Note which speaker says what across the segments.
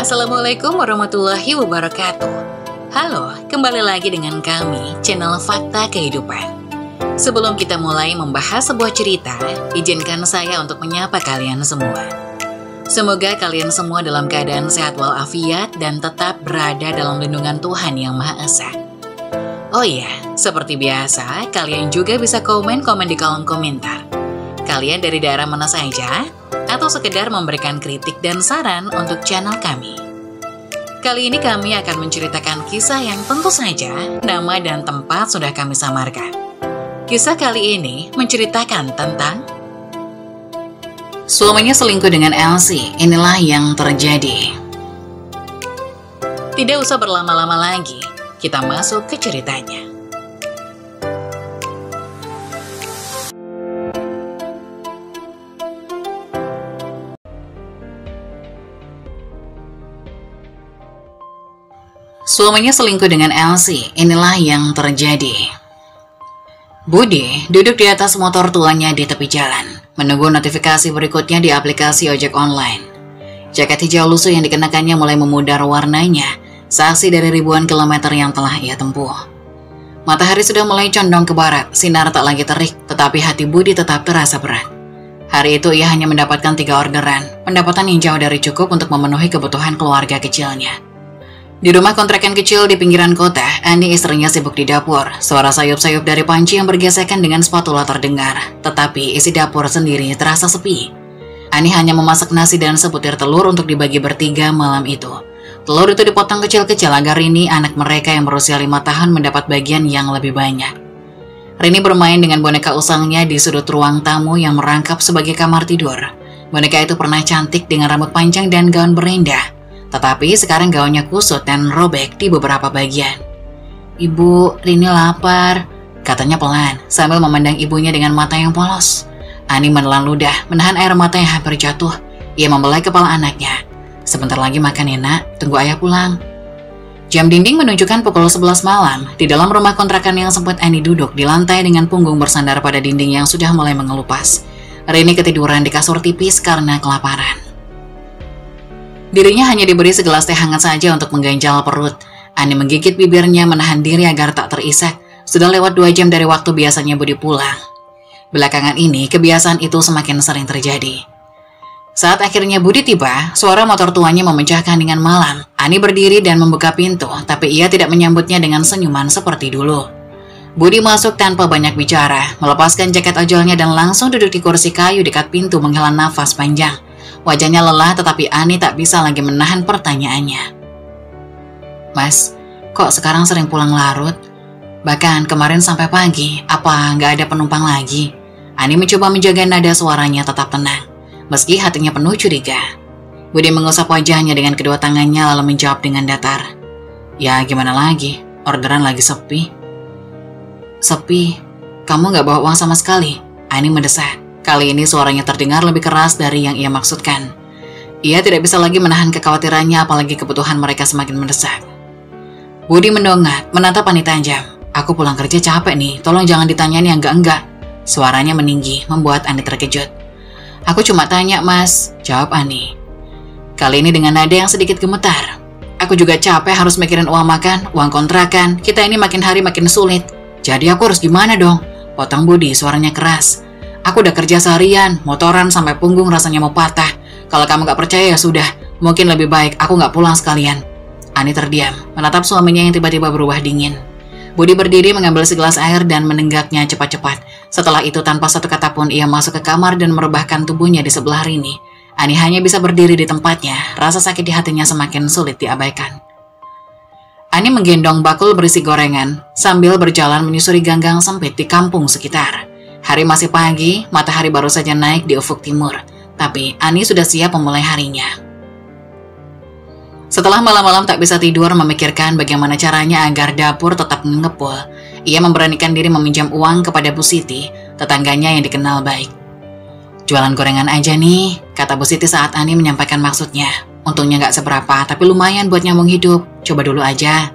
Speaker 1: Assalamualaikum warahmatullahi wabarakatuh. Halo, kembali lagi dengan kami, channel Fakta Kehidupan. Sebelum kita mulai membahas sebuah cerita, izinkan saya untuk menyapa kalian semua. Semoga kalian semua dalam keadaan sehat walafiat dan tetap berada dalam lindungan Tuhan Yang Maha Esa. Oh iya, seperti biasa, kalian juga bisa komen-komen di kolom komentar. Kalian dari daerah mana saja? Atau sekedar memberikan kritik dan saran untuk channel kami. Kali ini kami akan menceritakan kisah yang tentu saja nama dan tempat sudah kami samarkan. Kisah kali ini menceritakan tentang suaminya selingkuh dengan Elsie. Inilah yang terjadi. Tidak usah berlama-lama lagi, kita masuk ke ceritanya. Suaminya selingkuh dengan Elsie. Inilah yang terjadi. Budi duduk di atas motor tuanya di tepi jalan, menunggu notifikasi berikutnya di aplikasi ojek online. Jaket hijau lusuh yang dikenakannya mulai memudar warnanya, saksi dari ribuan kilometer yang telah ia tempuh. Matahari sudah mulai condong ke barat, sinar tak lagi terik, tetapi hati Budi tetap terasa berat. Hari itu ia hanya mendapatkan 3 orderan, pendapatan yang jauh dari cukup untuk memenuhi kebutuhan keluarga kecilnya. Di rumah kontrakan kecil di pinggiran kota, Ani istrinya sibuk di dapur. Suara sayup-sayup dari panci yang bergesekan dengan spatula terdengar, tetapi isi dapur sendiri terasa sepi. Ani hanya memasak nasi dan sebutir telur untuk dibagi bertiga malam itu. Telur itu dipotong kecil-kecil agar Rini, anak mereka yang berusia 5 tahun, mendapat bagian yang lebih banyak. Rini bermain dengan boneka usangnya di sudut ruang tamu yang merangkap sebagai kamar tidur. Boneka itu pernah cantik dengan rambut panjang dan gaun berindah. Tetapi sekarang gaunnya kusut dan robek di beberapa bagian. "Ibu, Rini lapar," katanya pelan sambil memandang ibunya dengan mata yang polos. Ani menelan ludah, menahan air mata yang hampir jatuh. Ia membelai kepala anaknya. "Sebentar lagi makan ya nak, tunggu ayah pulang." Jam dinding menunjukkan pukul 11 malam. Di dalam rumah kontrakan yang sempat Ani duduk di lantai dengan punggung bersandar pada dinding yang sudah mulai mengelupas. Rini ketiduran di kasur tipis karena kelaparan. Dirinya hanya diberi segelas teh hangat saja untuk mengganjal perut. Ani menggigit bibirnya menahan diri agar tak terisak. Sudah lewat 2 jam dari waktu biasanya Budi pulang. Belakangan ini, kebiasaan itu semakin sering terjadi. Saat akhirnya Budi tiba, suara motor tuanya memecahkan dengan malam. Ani berdiri dan membuka pintu, tapi ia tidak menyambutnya dengan senyuman seperti dulu. Budi masuk tanpa banyak bicara, melepaskan jaket ojolnya dan langsung duduk di kursi kayu dekat pintu menghela nafas panjang. Wajahnya lelah, tetapi Ani tak bisa lagi menahan pertanyaannya. "Mas, kok sekarang sering pulang larut? Bahkan kemarin sampai pagi, apa nggak ada penumpang lagi?" Ani mencoba menjaga nada suaranya tetap tenang, meski hatinya penuh curiga. Budi mengusap wajahnya dengan kedua tangannya lalu menjawab dengan datar. "Ya gimana lagi, orderan lagi sepi." "Sepi? Kamu nggak bawa uang sama sekali?" Ani mendesak. Kali ini suaranya terdengar lebih keras dari yang ia maksudkan. Ia tidak bisa lagi menahan kekhawatirannya, apalagi kebutuhan mereka semakin mendesak. Budi mendongak, menatap Ani tajam. "Aku pulang kerja capek nih, tolong jangan ditanyain yang enggak-enggak." Suaranya meninggi, membuat Ani terkejut. "Aku cuma tanya mas," jawab Ani. Kali ini dengan nada yang sedikit gemetar. "Aku juga capek harus mikirin uang makan, uang kontrakan, kita ini makin hari makin sulit. Jadi aku harus gimana dong?" Potong Budi, suaranya keras. "Aku udah kerja seharian, motoran sampai punggung rasanya mau patah. Kalau kamu gak percaya ya sudah, mungkin lebih baik aku gak pulang sekalian." Ani terdiam, menatap suaminya yang tiba-tiba berubah dingin. Budi berdiri mengambil segelas air dan menenggaknya cepat-cepat. Setelah itu tanpa satu kata pun ia masuk ke kamar dan merebahkan tubuhnya di sebelah Rini. Ani hanya bisa berdiri di tempatnya, rasa sakit di hatinya semakin sulit diabaikan. Ani menggendong bakul berisi gorengan, sambil berjalan menyusuri gang-gang sempit di kampung sekitar. Hari masih pagi, matahari baru saja naik di ufuk timur, tapi Ani sudah siap memulai harinya. Setelah malam-malam tak bisa tidur memikirkan bagaimana caranya agar dapur tetap mengepul, ia memberanikan diri meminjam uang kepada Bu Siti, tetangganya yang dikenal baik. "Jualan gorengan aja nih," kata Bu Siti saat Ani menyampaikan maksudnya. "Untungnya gak seberapa, tapi lumayan buat nyambung hidup, coba dulu aja."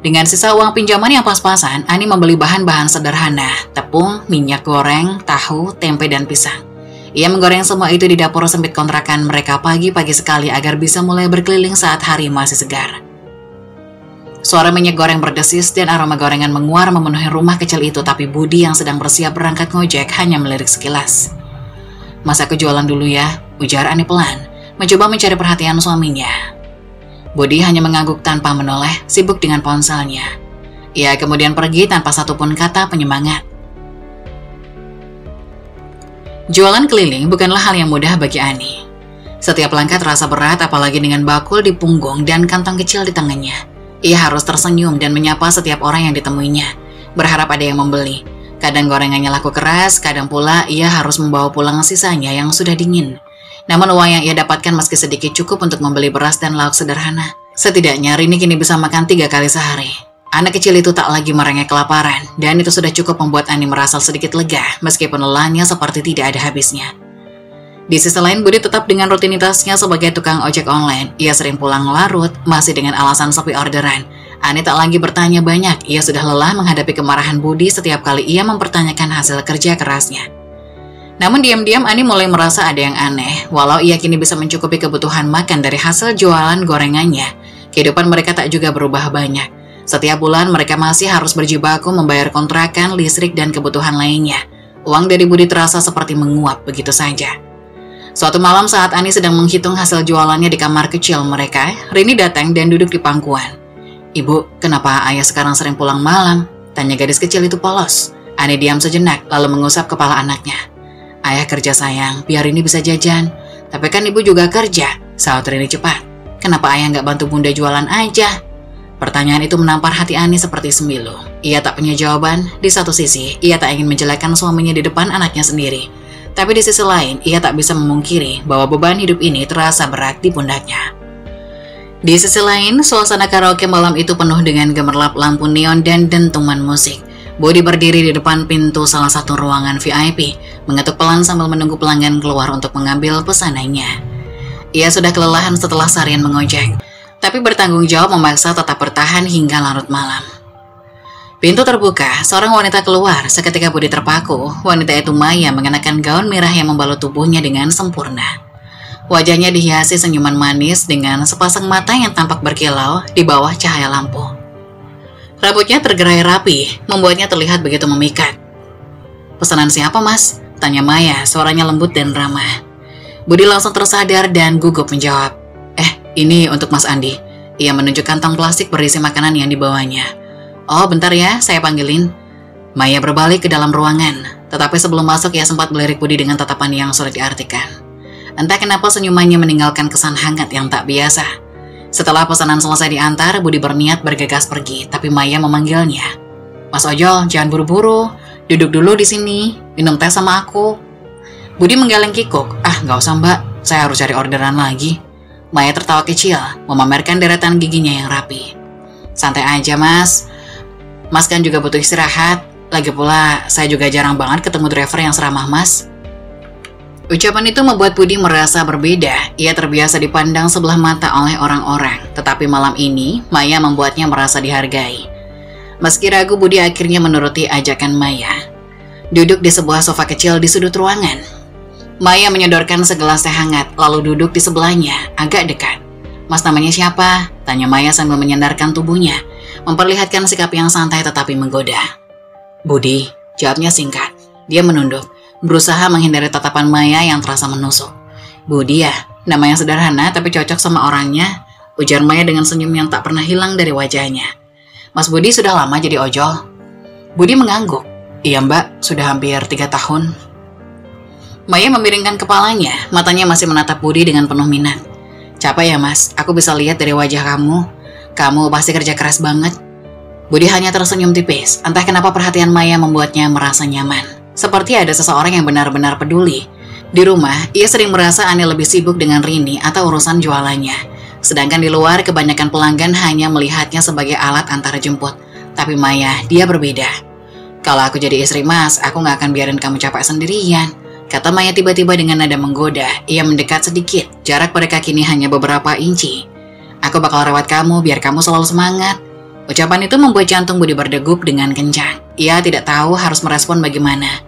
Speaker 1: Dengan sisa uang pinjaman yang pas-pasan, Ani membeli bahan-bahan sederhana, tepung, minyak goreng, tahu, tempe, dan pisang. Ia menggoreng semua itu di dapur sempit kontrakan mereka pagi-pagi sekali agar bisa mulai berkeliling saat hari masih segar. Suara minyak goreng berdesis dan aroma gorengan menguar memenuhi rumah kecil itu, tapi Budi yang sedang bersiap berangkat ngojek hanya melirik sekilas. "Mas, aku jualan dulu ya," ujar Ani pelan, mencoba mencari perhatian suaminya. Budi hanya mengangguk tanpa menoleh, sibuk dengan ponselnya. Ia kemudian pergi tanpa satupun kata penyemangat. Jualan keliling bukanlah hal yang mudah bagi Ani. Setiap langkah terasa berat, apalagi dengan bakul di punggung dan kantong kecil di tangannya. Ia harus tersenyum dan menyapa setiap orang yang ditemuinya, berharap ada yang membeli. Kadang gorengannya laku keras, kadang pula ia harus membawa pulang sisanya yang sudah dingin. Namun uang yang ia dapatkan meski sedikit cukup untuk membeli beras dan lauk sederhana. Setidaknya Rini kini bisa makan 3 kali sehari. Anak kecil itu tak lagi merengek kelaparan, dan itu sudah cukup membuat Ani merasa sedikit lega, meskipun lelahnya seperti tidak ada habisnya. Di sisi lain, Budi tetap dengan rutinitasnya sebagai tukang ojek online. Ia sering pulang larut, masih dengan alasan sepi orderan. Ani tak lagi bertanya banyak, ia sudah lelah menghadapi kemarahan Budi setiap kali ia mempertanyakan hasil kerja kerasnya. Namun diam-diam Ani mulai merasa ada yang aneh. Walau ia kini bisa mencukupi kebutuhan makan dari hasil jualan gorengannya, kehidupan mereka tak juga berubah banyak. Setiap bulan mereka masih harus berjibaku membayar kontrakan, listrik, dan kebutuhan lainnya. Uang dari Budi terasa seperti menguap begitu saja. Suatu malam saat Ani sedang menghitung hasil jualannya di kamar kecil mereka, Rini datang dan duduk di pangkuan. "Ibu, kenapa ayah sekarang sering pulang malam?" tanya gadis kecil itu polos. Ani diam sejenak lalu mengusap kepala anaknya. "Ayah kerja sayang, biar Rini bisa jajan." "Tapi kan ibu juga kerja," sahut Rini cepat. "Kenapa ayah nggak bantu bunda jualan aja?" Pertanyaan itu menampar hati Ani seperti sembilu. Ia tak punya jawaban. Di satu sisi, ia tak ingin menjelekkan suaminya di depan anaknya sendiri. Tapi di sisi lain, ia tak bisa memungkiri bahwa beban hidup ini terasa berat di pundaknya. Di sisi lain, suasana karaoke malam itu penuh dengan gemerlap lampu neon dan dentuman musik. Budi berdiri di depan pintu salah satu ruangan VIP, mengetuk pelan sambil menunggu pelanggan keluar untuk mengambil pesanannya. Ia sudah kelelahan setelah seharian mengojek, tapi bertanggung jawab memaksa tetap bertahan hingga larut malam. Pintu terbuka, seorang wanita keluar. Seketika Budi terpaku. Wanita itu Maya, mengenakan gaun merah yang membalut tubuhnya dengan sempurna. Wajahnya dihiasi senyuman manis dengan sepasang mata yang tampak berkilau di bawah cahaya lampu. Rambutnya tergerai rapi, membuatnya terlihat begitu memikat. "Pesanan siapa, Mas?" tanya Maya, suaranya lembut dan ramah. Budi langsung tersadar dan gugup menjawab, "Ini untuk Mas Andi." Ia menunjuk kantong plastik berisi makanan yang dibawanya. "Oh, bentar ya, saya panggilin." Maya berbalik ke dalam ruangan, tetapi sebelum masuk ia sempat melirik Budi dengan tatapan yang sulit diartikan. Entah kenapa senyumannya meninggalkan kesan hangat yang tak biasa. Setelah pesanan selesai diantar, Budi berniat bergegas pergi, tapi Maya memanggilnya. "Mas Ojol, jangan buru-buru. Duduk dulu di sini, minum teh sama aku." Budi menggeleng kikuk. "Nggak usah mbak, saya harus cari orderan lagi." Maya tertawa kecil, memamerkan deretan giginya yang rapi. "Santai aja, Mas. Mas kan juga butuh istirahat. Lagi pula, saya juga jarang banget ketemu driver yang seramah Mas." Ucapan itu membuat Budi merasa berbeda. Ia terbiasa dipandang sebelah mata oleh orang-orang. Tetapi malam ini, Maya membuatnya merasa dihargai. Meski ragu, Budi akhirnya menuruti ajakan Maya. Duduk di sebuah sofa kecil di sudut ruangan. Maya menyodorkan segelas teh hangat, lalu duduk di sebelahnya, agak dekat. "Mas, namanya siapa?" tanya Maya sambil menyandarkan tubuhnya, memperlihatkan sikap yang santai tetapi menggoda. "Budi," jawabnya singkat. Dia menunduk, berusaha menghindari tatapan Maya yang terasa menusuk. "Budi ya, nama yang sederhana tapi cocok sama orangnya," ujar Maya dengan senyum yang tak pernah hilang dari wajahnya. "Mas Budi sudah lama jadi ojol?" Budi mengangguk. "Iya mbak, sudah hampir 3 tahun. Maya memiringkan kepalanya, matanya masih menatap Budi dengan penuh minat. "Capek ya Mas, aku bisa lihat dari wajah kamu. Kamu pasti kerja keras banget." Budi hanya tersenyum tipis. Entah kenapa perhatian Maya membuatnya merasa nyaman. Seperti ada seseorang yang benar-benar peduli. Di rumah, ia sering merasa Ani lebih sibuk dengan Rini atau urusan jualannya. Sedangkan di luar, kebanyakan pelanggan hanya melihatnya sebagai alat antar jemput. Tapi Maya, dia berbeda. "Kalau aku jadi istri Mas, aku gak akan biarin kamu capek sendirian," kata Maya tiba-tiba dengan nada menggoda. Ia mendekat sedikit, jarak mereka kini hanya beberapa inci. "Aku bakal rawat kamu biar kamu selalu semangat." Ucapan itu membuat jantung Budi berdegup dengan kencang. Ia tidak tahu harus merespon bagaimana.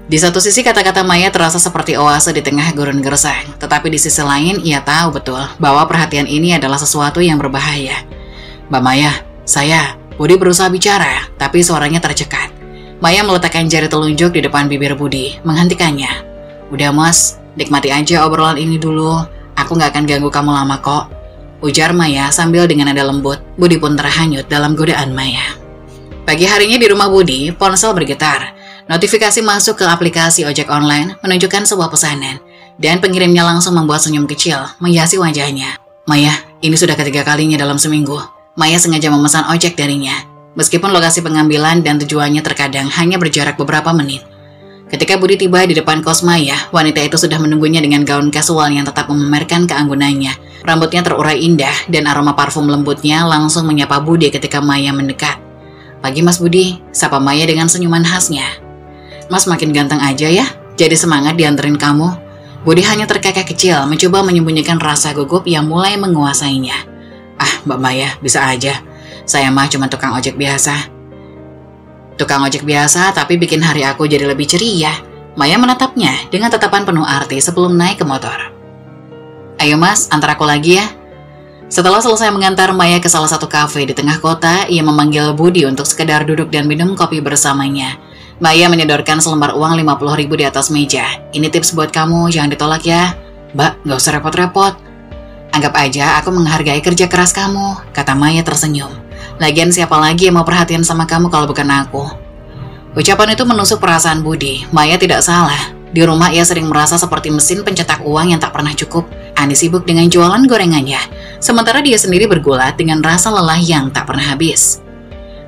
Speaker 1: Di satu sisi kata-kata Maya terasa seperti oase di tengah gurun gersang, tetapi di sisi lain ia tahu betul bahwa perhatian ini adalah sesuatu yang berbahaya. "Mbak Maya, Budi berusaha bicara, tapi suaranya tercekat. Maya meletakkan jari telunjuk di depan bibir Budi, menghentikannya. "Udah Mas, nikmati aja obrolan ini dulu. Aku gak akan ganggu kamu lama kok," ujar Maya sambil dengan nada lembut. Budi pun terhanyut dalam godaan Maya. Pagi harinya di rumah Budi, ponsel bergetar. Notifikasi masuk ke aplikasi ojek online menunjukkan sebuah pesanan, dan pengirimnya langsung membuat senyum kecil menghiasi wajahnya. "Maya, ini sudah ketiga kalinya dalam seminggu." Maya sengaja memesan ojek darinya, meskipun lokasi pengambilan dan tujuannya terkadang hanya berjarak beberapa menit. Ketika Budi tiba di depan kos Maya, wanita itu sudah menunggunya dengan gaun kasual yang tetap memamerkan keanggunannya. Rambutnya terurai indah dan aroma parfum lembutnya langsung menyapa Budi ketika Maya mendekat. "Pagi Mas Budi," sapa Maya dengan senyuman khasnya. "Mas makin ganteng aja ya, jadi semangat dianterin kamu." Budi hanya terkekeh kecil, mencoba menyembunyikan rasa gugup yang mulai menguasainya. "Ah, Mbak Maya, bisa aja. Saya mah cuma tukang ojek biasa." "Tukang ojek biasa, tapi bikin hari aku jadi lebih ceria." Maya menatapnya dengan tatapan penuh arti sebelum naik ke motor. "Ayo Mas, antar aku lagi ya." Setelah selesai mengantar Maya ke salah satu kafe di tengah kota, ia memanggil Budi untuk sekedar duduk dan minum kopi bersamanya. Maya menyodorkan selembar uang 50.000 di atas meja. "Ini tips buat kamu, jangan ditolak ya." "Mbak, gak usah repot-repot." "Anggap aja aku menghargai kerja keras kamu," kata Maya tersenyum. "Lagian siapa lagi yang mau perhatian sama kamu kalau bukan aku?" Ucapan itu menusuk perasaan Budi. Maya tidak salah. Di rumah ia sering merasa seperti mesin pencetak uang yang tak pernah cukup. Ani sibuk dengan jualan gorengannya, sementara dia sendiri bergulat dengan rasa lelah yang tak pernah habis.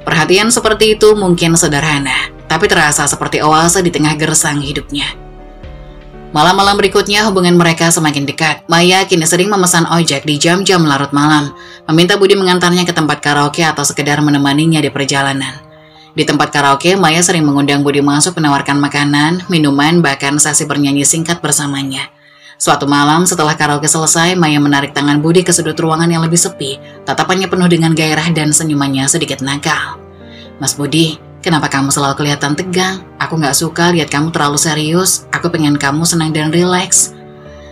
Speaker 1: Perhatian seperti itu mungkin sederhana, tapi terasa seperti oase di tengah gersang hidupnya. Malam-malam berikutnya hubungan mereka semakin dekat. Maya kini sering memesan ojek di jam-jam larut malam, meminta Budi mengantarnya ke tempat karaoke atau sekedar menemaninya di perjalanan. Di tempat karaoke, Maya sering mengundang Budi masuk menawarkan makanan, minuman, bahkan sesi bernyanyi singkat bersamanya. Suatu malam setelah karaoke selesai, Maya menarik tangan Budi ke sudut ruangan yang lebih sepi. Tatapannya penuh dengan gairah dan senyumannya sedikit nakal. "Mas Budi, kenapa kamu selalu kelihatan tegang? Aku gak suka lihat kamu terlalu serius. Aku pengen kamu senang dan rileks."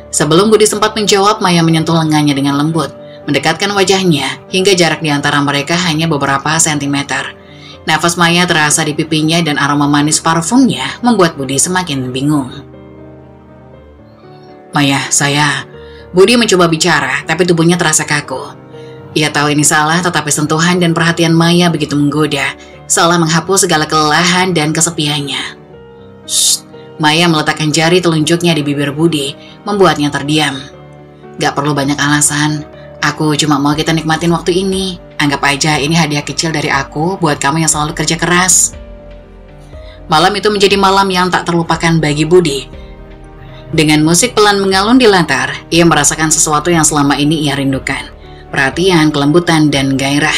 Speaker 1: Sebelum Budi sempat menjawab, Maya menyentuh lengannya dengan lembut, mendekatkan wajahnya hingga jarak di antara mereka hanya beberapa sentimeter. Nafas Maya terasa di pipinya dan aroma manis parfumnya membuat Budi semakin bingung. "Maya, Budi mencoba bicara, tapi tubuhnya terasa kaku. Ia tahu ini salah, tetapi sentuhan dan perhatian Maya begitu menggoda, seolah menghapus segala kelelahan dan kesepiannya. "Shh." Maya meletakkan jari telunjuknya di bibir Budi, membuatnya terdiam. "Gak perlu banyak alasan. Aku cuma mau kita nikmatin waktu ini. Anggap aja ini hadiah kecil dari aku buat kamu yang selalu kerja keras." Malam itu menjadi malam yang tak terlupakan bagi Budi. Dengan musik pelan mengalun di latar, ia merasakan sesuatu yang selama ini ia rindukan. Perhatian, kelembutan, dan gairah.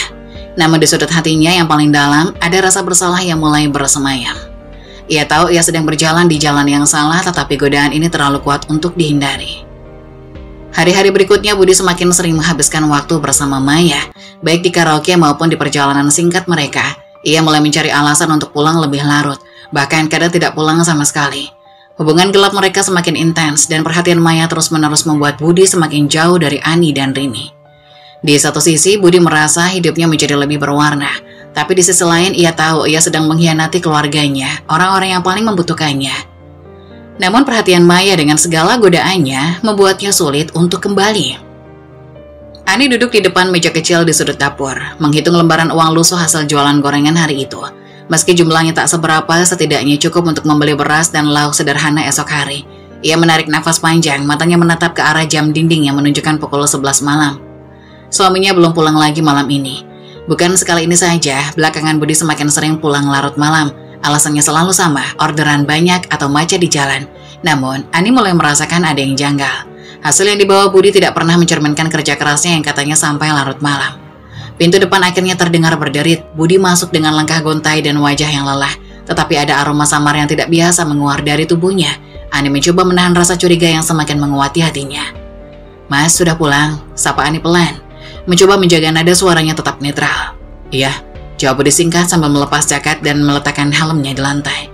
Speaker 1: Namun di sudut hatinya yang paling dalam, ada rasa bersalah yang mulai bersemayam. Ia tahu ia sedang berjalan di jalan yang salah, tetapi godaan ini terlalu kuat untuk dihindari. Hari-hari berikutnya, Budi semakin sering menghabiskan waktu bersama Maya, baik di karaoke maupun di perjalanan singkat mereka. Ia mulai mencari alasan untuk pulang lebih larut, bahkan kadang tidak pulang sama sekali. Hubungan gelap mereka semakin intens dan perhatian Maya terus-menerus membuat Budi semakin jauh dari Ani dan Rini. Di satu sisi, Budi merasa hidupnya menjadi lebih berwarna, tapi di sisi lain ia tahu ia sedang mengkhianati keluarganya, orang-orang yang paling membutuhkannya. Namun perhatian Maya dengan segala godaannya membuatnya sulit untuk kembali. Ani duduk di depan meja kecil di sudut dapur, menghitung lembaran uang lusuh hasil jualan gorengan hari itu. Meski jumlahnya tak seberapa, setidaknya cukup untuk membeli beras dan lauk sederhana esok hari. Ia menarik nafas panjang, matanya menatap ke arah jam dinding yang menunjukkan pukul 11 malam. Suaminya belum pulang lagi malam ini. Bukan sekali ini saja, belakangan Budi semakin sering pulang larut malam. Alasannya selalu sama, orderan banyak atau macet di jalan. Namun, Ani mulai merasakan ada yang janggal. Hasil yang dibawa Budi tidak pernah mencerminkan kerja kerasnya yang katanya sampai larut malam. Pintu depan akhirnya terdengar berderit. Budi masuk dengan langkah gontai dan wajah yang lelah. Tetapi ada aroma samar yang tidak biasa menguar dari tubuhnya. Ani mencoba menahan rasa curiga yang semakin menguati hatinya. "Mas, sudah pulang?" sapa Ani pelan. Mencoba menjaga nada suaranya tetap netral. "Iya," jawab Budi singkat sambil melepas jaket dan meletakkan helmnya di lantai.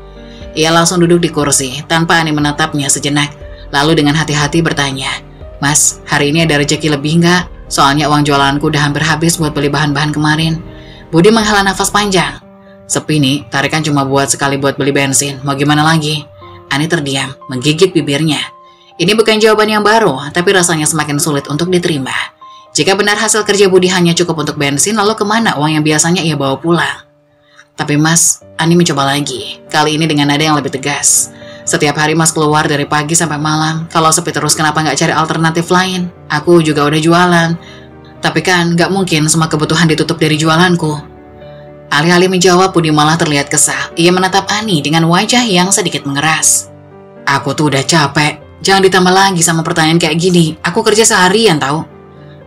Speaker 1: Ia langsung duduk di kursi tanpa Ani menatapnya sejenak. Lalu dengan hati-hati bertanya, "Mas, hari ini ada rezeki lebih nggak? Soalnya uang jualanku udah hampir habis buat beli bahan-bahan kemarin." Budi menghela nafas panjang. "Sepi nih, tarikan cuma buat sekali buat beli bensin. Mau gimana lagi?" Ani terdiam, menggigit bibirnya. Ini bukan jawaban yang baru, tapi rasanya semakin sulit untuk diterima. Jika benar hasil kerja Budi hanya cukup untuk bensin, lalu kemana uang yang biasanya ia bawa pulang? "Tapi Mas," Ani mencoba lagi, kali ini dengan nada yang lebih tegas. "Setiap hari Mas keluar dari pagi sampai malam. Kalau sepi terus kenapa nggak cari alternatif lain? Aku juga udah jualan. Tapi kan nggak mungkin semua kebutuhan ditutup dari jualanku." Alih-alih menjawab, Budi malah terlihat kesal. Ia menatap Ani dengan wajah yang sedikit mengeras. "Aku tuh udah capek. Jangan ditambah lagi sama pertanyaan kayak gini. Aku kerja seharian tahu."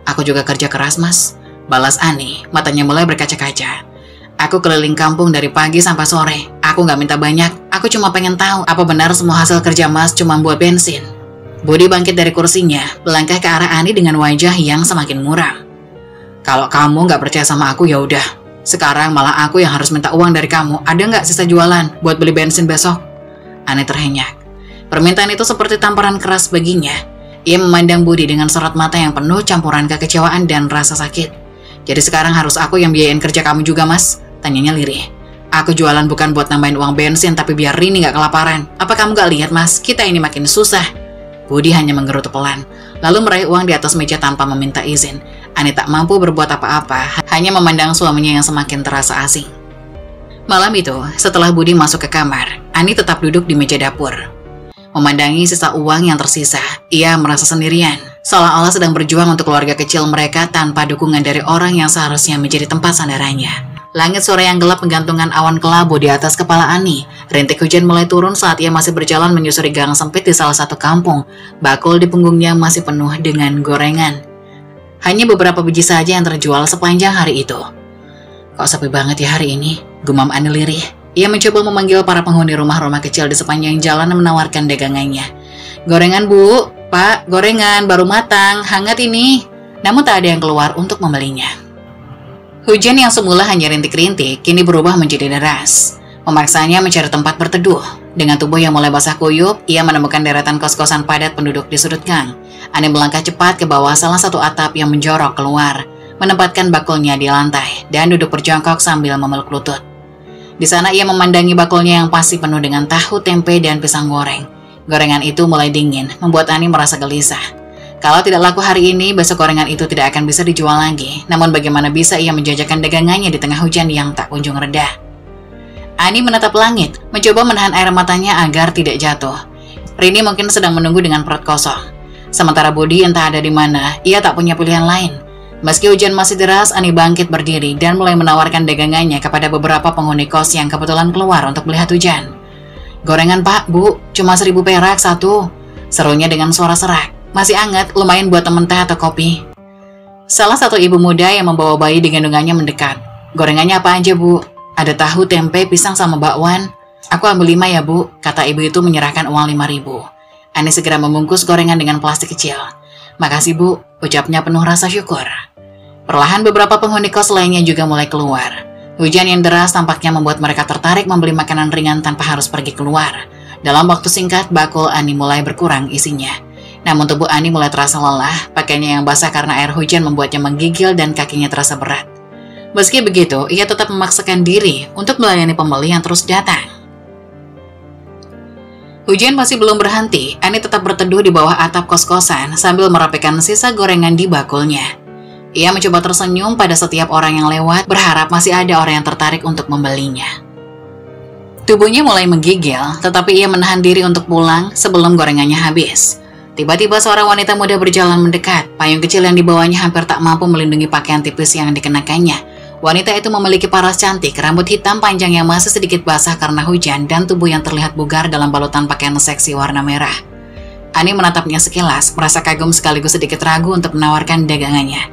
Speaker 1: "Aku juga kerja keras Mas," balas Ani, matanya mulai berkaca-kaca. "Aku keliling kampung dari pagi sampai sore. Aku nggak minta banyak. Aku cuma pengen tahu apa benar semua hasil kerja Mas cuma buat bensin." Budi bangkit dari kursinya, melangkah ke arah Ani dengan wajah yang semakin muram. "Kalau kamu nggak percaya sama aku ya udah. Sekarang malah aku yang harus minta uang dari kamu. Ada nggak sisa jualan buat beli bensin besok?" Ani terhenyak. Permintaan itu seperti tamparan keras baginya. Ia memandang Budi dengan sorot mata yang penuh campuran kekecewaan dan rasa sakit. "Jadi sekarang harus aku yang biayain kerja kamu juga Mas?" tanyanya lirih. "Aku jualan bukan buat nambahin uang bensin, tapi biar Rini nggak kelaparan. Apa kamu nggak lihat Mas, kita ini makin susah." Budi hanya menggerutu pelan, lalu meraih uang di atas meja tanpa meminta izin. Ani tak mampu berbuat apa-apa, hanya memandang suaminya yang semakin terasa asing. Malam itu, setelah Budi masuk ke kamar, Ani tetap duduk di meja dapur. Memandangi sisa uang yang tersisa, ia merasa sendirian, seolah-olah sedang berjuang untuk keluarga kecil mereka tanpa dukungan dari orang yang seharusnya menjadi tempat sandarannya. Langit sore yang gelap menggantungkan awan kelabu di atas kepala Ani. Rintik hujan mulai turun saat ia masih berjalan menyusuri gang sempit di salah satu kampung. Bakul di punggungnya masih penuh dengan gorengan. Hanya beberapa biji saja yang terjual sepanjang hari itu. "Kok sepi banget ya hari ini?" gumam Ani lirih. Ia mencoba memanggil para penghuni rumah-rumah kecil di sepanjang jalan dan menawarkan dagangannya. "Gorengan Bu, Pak, gorengan baru matang, hangat ini." Namun tak ada yang keluar untuk membelinya. Hujan yang semula hanya rintik-rintik, kini berubah menjadi deras. Memaksanya mencari tempat berteduh. Dengan tubuh yang mulai basah kuyup, ia menemukan deretan kos-kosan padat penduduk di sudut gang. Ani melangkah cepat ke bawah salah satu atap yang menjorok keluar, menempatkan bakulnya di lantai, dan duduk berjongkok sambil memeluk lutut. Di sana ia memandangi bakulnya yang pasti penuh dengan tahu, tempe, dan pisang goreng. Gorengan itu mulai dingin, membuat Ani merasa gelisah. Kalau tidak laku hari ini, besok gorengan itu tidak akan bisa dijual lagi. Namun bagaimana bisa ia menjajakan dagangannya di tengah hujan yang tak kunjung reda? Ani menatap langit, mencoba menahan air matanya agar tidak jatuh. Rini mungkin sedang menunggu dengan perut kosong. Sementara Budi entah ada di mana, ia tak punya pilihan lain. Meski hujan masih deras, Ani bangkit berdiri dan mulai menawarkan dagangannya kepada beberapa penghuni kos yang kebetulan keluar untuk melihat hujan. "Gorengan Pak, Bu, cuma 1.000 perak satu," serunya dengan suara serak. "Masih hangat, lumayan buat temen teh atau kopi." Salah satu ibu muda yang membawa bayi di gendongannya mendekat. "Gorengannya apa aja Bu?" "Ada tahu, tempe, pisang sama bakwan." "Aku ambil 5 ya Bu," kata ibu itu menyerahkan uang 5.000. Ani segera membungkus gorengan dengan plastik kecil. "Makasih Bu," ucapnya penuh rasa syukur. Perlahan beberapa penghuni kos lainnya juga mulai keluar. Hujan yang deras tampaknya membuat mereka tertarik membeli makanan ringan tanpa harus pergi keluar. Dalam waktu singkat, bakul Ani mulai berkurang isinya. Namun tubuh Ani mulai terasa lelah, pakaiannya yang basah karena air hujan membuatnya menggigil dan kakinya terasa berat. Meski begitu, ia tetap memaksakan diri untuk melayani pembeli yang terus datang. Hujan masih belum berhenti, Ani tetap berteduh di bawah atap kos-kosan sambil merapikan sisa gorengan di bakulnya. Ia mencoba tersenyum pada setiap orang yang lewat, berharap masih ada orang yang tertarik untuk membelinya. Tubuhnya mulai menggigil, tetapi ia menahan diri untuk pulang sebelum gorengannya habis. Tiba-tiba seorang wanita muda berjalan mendekat. Payung kecil yang dibawanya hampir tak mampu melindungi pakaian tipis yang dikenakannya. Wanita itu memiliki paras cantik, rambut hitam panjang yang masih sedikit basah karena hujan, dan tubuh yang terlihat bugar dalam balutan pakaian seksi warna merah. Ani menatapnya sekilas, merasa kagum sekaligus sedikit ragu untuk menawarkan dagangannya.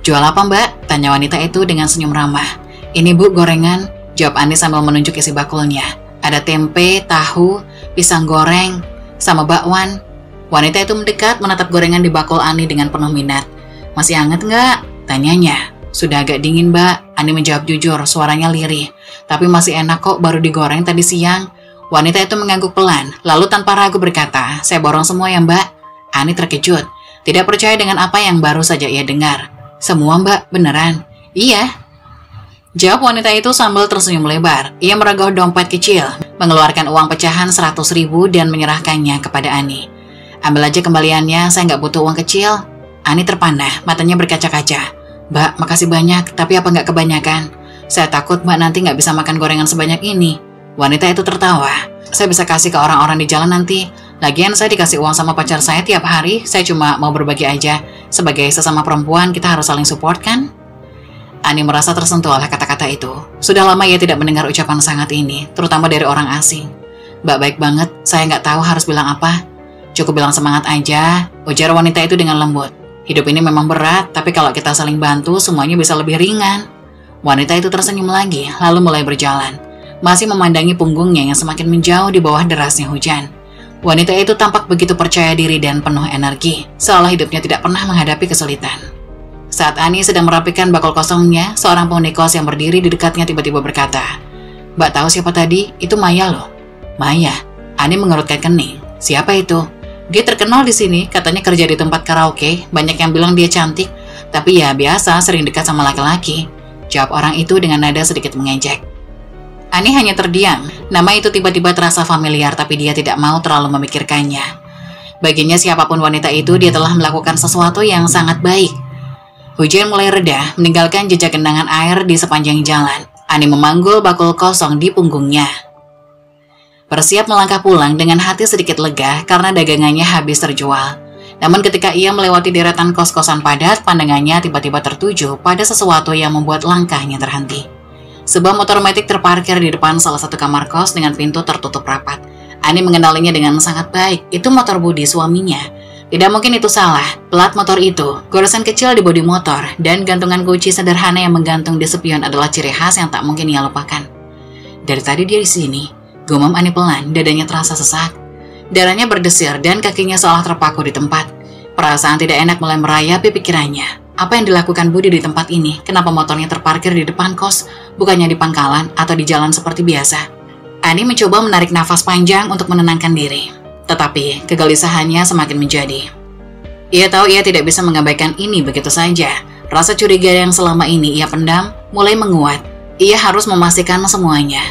Speaker 1: "Jual apa Mbak?" tanya wanita itu dengan senyum ramah. "Ini Bu, gorengan," jawab Ani sambil menunjuk isi bakulnya. "Ada tempe, tahu, pisang goreng, sama bakwan." Wanita itu mendekat menatap gorengan di bakul Ani dengan penuh minat. "Masih hangat nggak?" tanyanya. "Sudah agak dingin Mbak," Ani menjawab jujur, suaranya lirih. "Tapi masih enak kok, baru digoreng tadi siang." Wanita itu mengangguk pelan, lalu tanpa ragu berkata, "Saya borong semua ya Mbak." Ani terkejut, tidak percaya dengan apa yang baru saja ia dengar. "Semua Mbak, beneran?" "Iya," jawab wanita itu sambil tersenyum lebar. Ia merogoh dompet kecil, mengeluarkan uang pecahan 100.000 dan menyerahkannya kepada Ani. "Ambil aja kembaliannya, saya nggak butuh uang kecil." Ani terpanah, matanya berkaca-kaca. "Mbak, makasih banyak, tapi apa nggak kebanyakan? Saya takut Mbak nanti nggak bisa makan gorengan sebanyak ini." Wanita itu tertawa. "Saya bisa kasih ke orang-orang di jalan nanti. Lagian saya dikasih uang sama pacar saya tiap hari, saya cuma mau berbagi aja. Sebagai sesama perempuan, kita harus saling support kan?" Ani merasa tersentuh oleh kata-kata itu. Sudah lama ia tidak mendengar ucapan sangat ini, terutama dari orang asing. "Mbak baik banget, saya nggak tahu harus bilang apa." "Cukup bilang semangat aja," ujar wanita itu dengan lembut. "Hidup ini memang berat, tapi kalau kita saling bantu, semuanya bisa lebih ringan." Wanita itu tersenyum lagi, lalu mulai berjalan, masih memandangi punggungnya yang semakin menjauh di bawah derasnya hujan. Wanita itu tampak begitu percaya diri dan penuh energi, seolah hidupnya tidak pernah menghadapi kesulitan. Saat Ani sedang merapikan bakul kosongnya, seorang penghuni kos yang berdiri di dekatnya tiba-tiba berkata, "Mbak tahu siapa tadi? Itu Maya loh." "Maya?" Ani mengerutkan kening. "Siapa itu?" "Dia terkenal di sini, katanya kerja di tempat karaoke, banyak yang bilang dia cantik, tapi ya biasa sering dekat sama laki-laki," jawab orang itu dengan nada sedikit mengejek. Ani hanya terdiam, nama itu tiba-tiba terasa familiar tapi dia tidak mau terlalu memikirkannya. Baginya siapapun wanita itu, dia telah melakukan sesuatu yang sangat baik. Hujan mulai reda, meninggalkan jejak genangan air di sepanjang jalan. Ani memanggul bakul kosong di punggungnya. Bersiap melangkah pulang dengan hati sedikit lega karena dagangannya habis terjual. Namun ketika ia melewati deretan kos-kosan padat, pandangannya tiba-tiba tertuju pada sesuatu yang membuat langkahnya terhenti. Sebuah motor matic terparkir di depan salah satu kamar kos dengan pintu tertutup rapat. Ani mengenalinya dengan sangat baik, itu motor Budi suaminya. Tidak mungkin itu salah, plat motor itu, goresan kecil di bodi motor, dan gantungan kunci sederhana yang menggantung di spion adalah ciri khas yang tak mungkin ia lupakan. Dari tadi dia di sini. Gumam Ani pelan, dadanya terasa sesak. Darahnya berdesir dan kakinya seolah terpaku di tempat. Perasaan tidak enak mulai merayapi pikirannya. Apa yang dilakukan Budi di tempat ini? Kenapa motornya terparkir di depan kos, bukannya di pangkalan atau di jalan seperti biasa? Ani mencoba menarik nafas panjang untuk menenangkan diri. Tetapi kegelisahannya semakin menjadi. Ia tahu ia tidak bisa mengabaikan ini begitu saja. Rasa curiga yang selama ini ia pendam mulai menguat. Ia harus memastikan semuanya.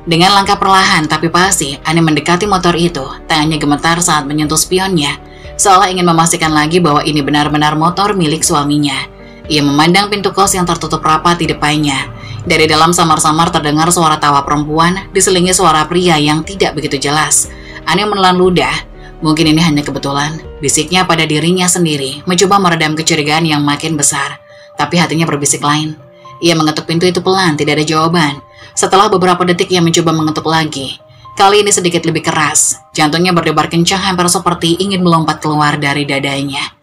Speaker 1: Dengan langkah perlahan tapi pasti, Ani mendekati motor itu. Tangannya gemetar saat menyentuh spionnya, seolah ingin memastikan lagi bahwa ini benar-benar motor milik suaminya. Ia memandang pintu kos yang tertutup rapat di depannya. Dari dalam samar-samar terdengar suara tawa perempuan, diselingi suara pria yang tidak begitu jelas. Ani menelan ludah. Mungkin ini hanya kebetulan, bisiknya pada dirinya sendiri, mencoba meredam kecurigaan yang makin besar. Tapi hatinya berbisik lain. Ia mengetuk pintu itu pelan, tidak ada jawaban. Setelah beberapa detik ia mencoba mengetuk lagi. Kali ini sedikit lebih keras. Jantungnya berdebar kencang hampir seperti ingin melompat keluar dari dadanya.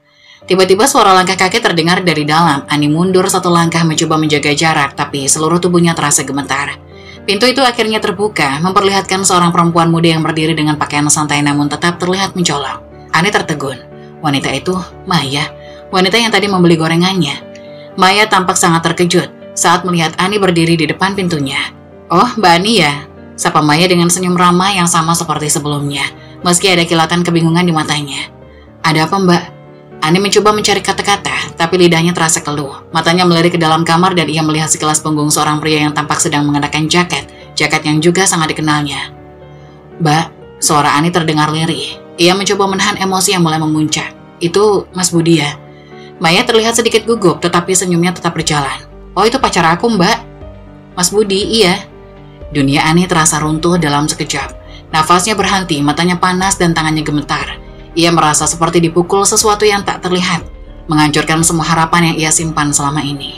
Speaker 1: Tiba-tiba suara langkah kaki terdengar dari dalam. Ani mundur satu langkah mencoba menjaga jarak, tapi seluruh tubuhnya terasa gemetar. Pintu itu akhirnya terbuka, memperlihatkan seorang perempuan muda yang berdiri dengan pakaian santai namun tetap terlihat mencolok. Ani tertegun. Wanita itu, Maya. Wanita yang tadi membeli gorengannya. Maya tampak sangat terkejut saat melihat Ani berdiri di depan pintunya. "Oh, Mbak Ani ya?" sapa Maya dengan senyum ramah yang sama seperti sebelumnya, meski ada kilatan kebingungan di matanya. "Ada apa, Mbak?" Ani mencoba mencari kata-kata, tapi lidahnya terasa keluh. Matanya melirik ke dalam kamar dan ia melihat sekilas punggung seorang pria yang tampak sedang mengenakan jaket yang juga sangat dikenalnya. "Mbak," suara Ani terdengar lirih. Ia mencoba menahan emosi yang mulai memuncak. "Itu Mas Budi ya?" Maya terlihat sedikit gugup, tetapi senyumnya tetap berjalan. "Oh, itu pacar aku, Mbak." "Mas Budi, iya." Dunia Ani terasa runtuh dalam sekejap. Nafasnya berhenti, matanya panas dan tangannya gemetar. Ia merasa seperti dipukul sesuatu yang tak terlihat, menghancurkan semua harapan yang ia simpan selama ini.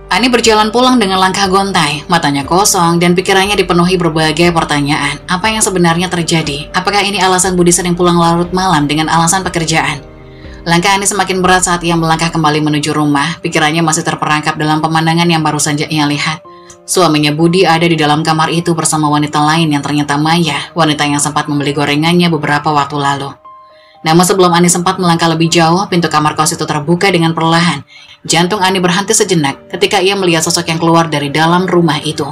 Speaker 1: Ani berjalan pulang dengan langkah gontai, matanya kosong dan pikirannya dipenuhi berbagai pertanyaan. Apa yang sebenarnya terjadi? Apakah ini alasan Budi sering pulang larut malam dengan alasan pekerjaan? Langkah Ani semakin berat saat ia melangkah kembali menuju rumah. Pikirannya masih terperangkap dalam pemandangan yang baru saja ia lihat. Suaminya Budi ada di dalam kamar itu bersama wanita lain yang ternyata Maya, wanita yang sempat membeli gorengannya beberapa waktu lalu. Namun sebelum Ani sempat melangkah lebih jauh, pintu kamar kos itu terbuka dengan perlahan. Jantung Ani berhenti sejenak ketika ia melihat sosok yang keluar dari dalam rumah itu.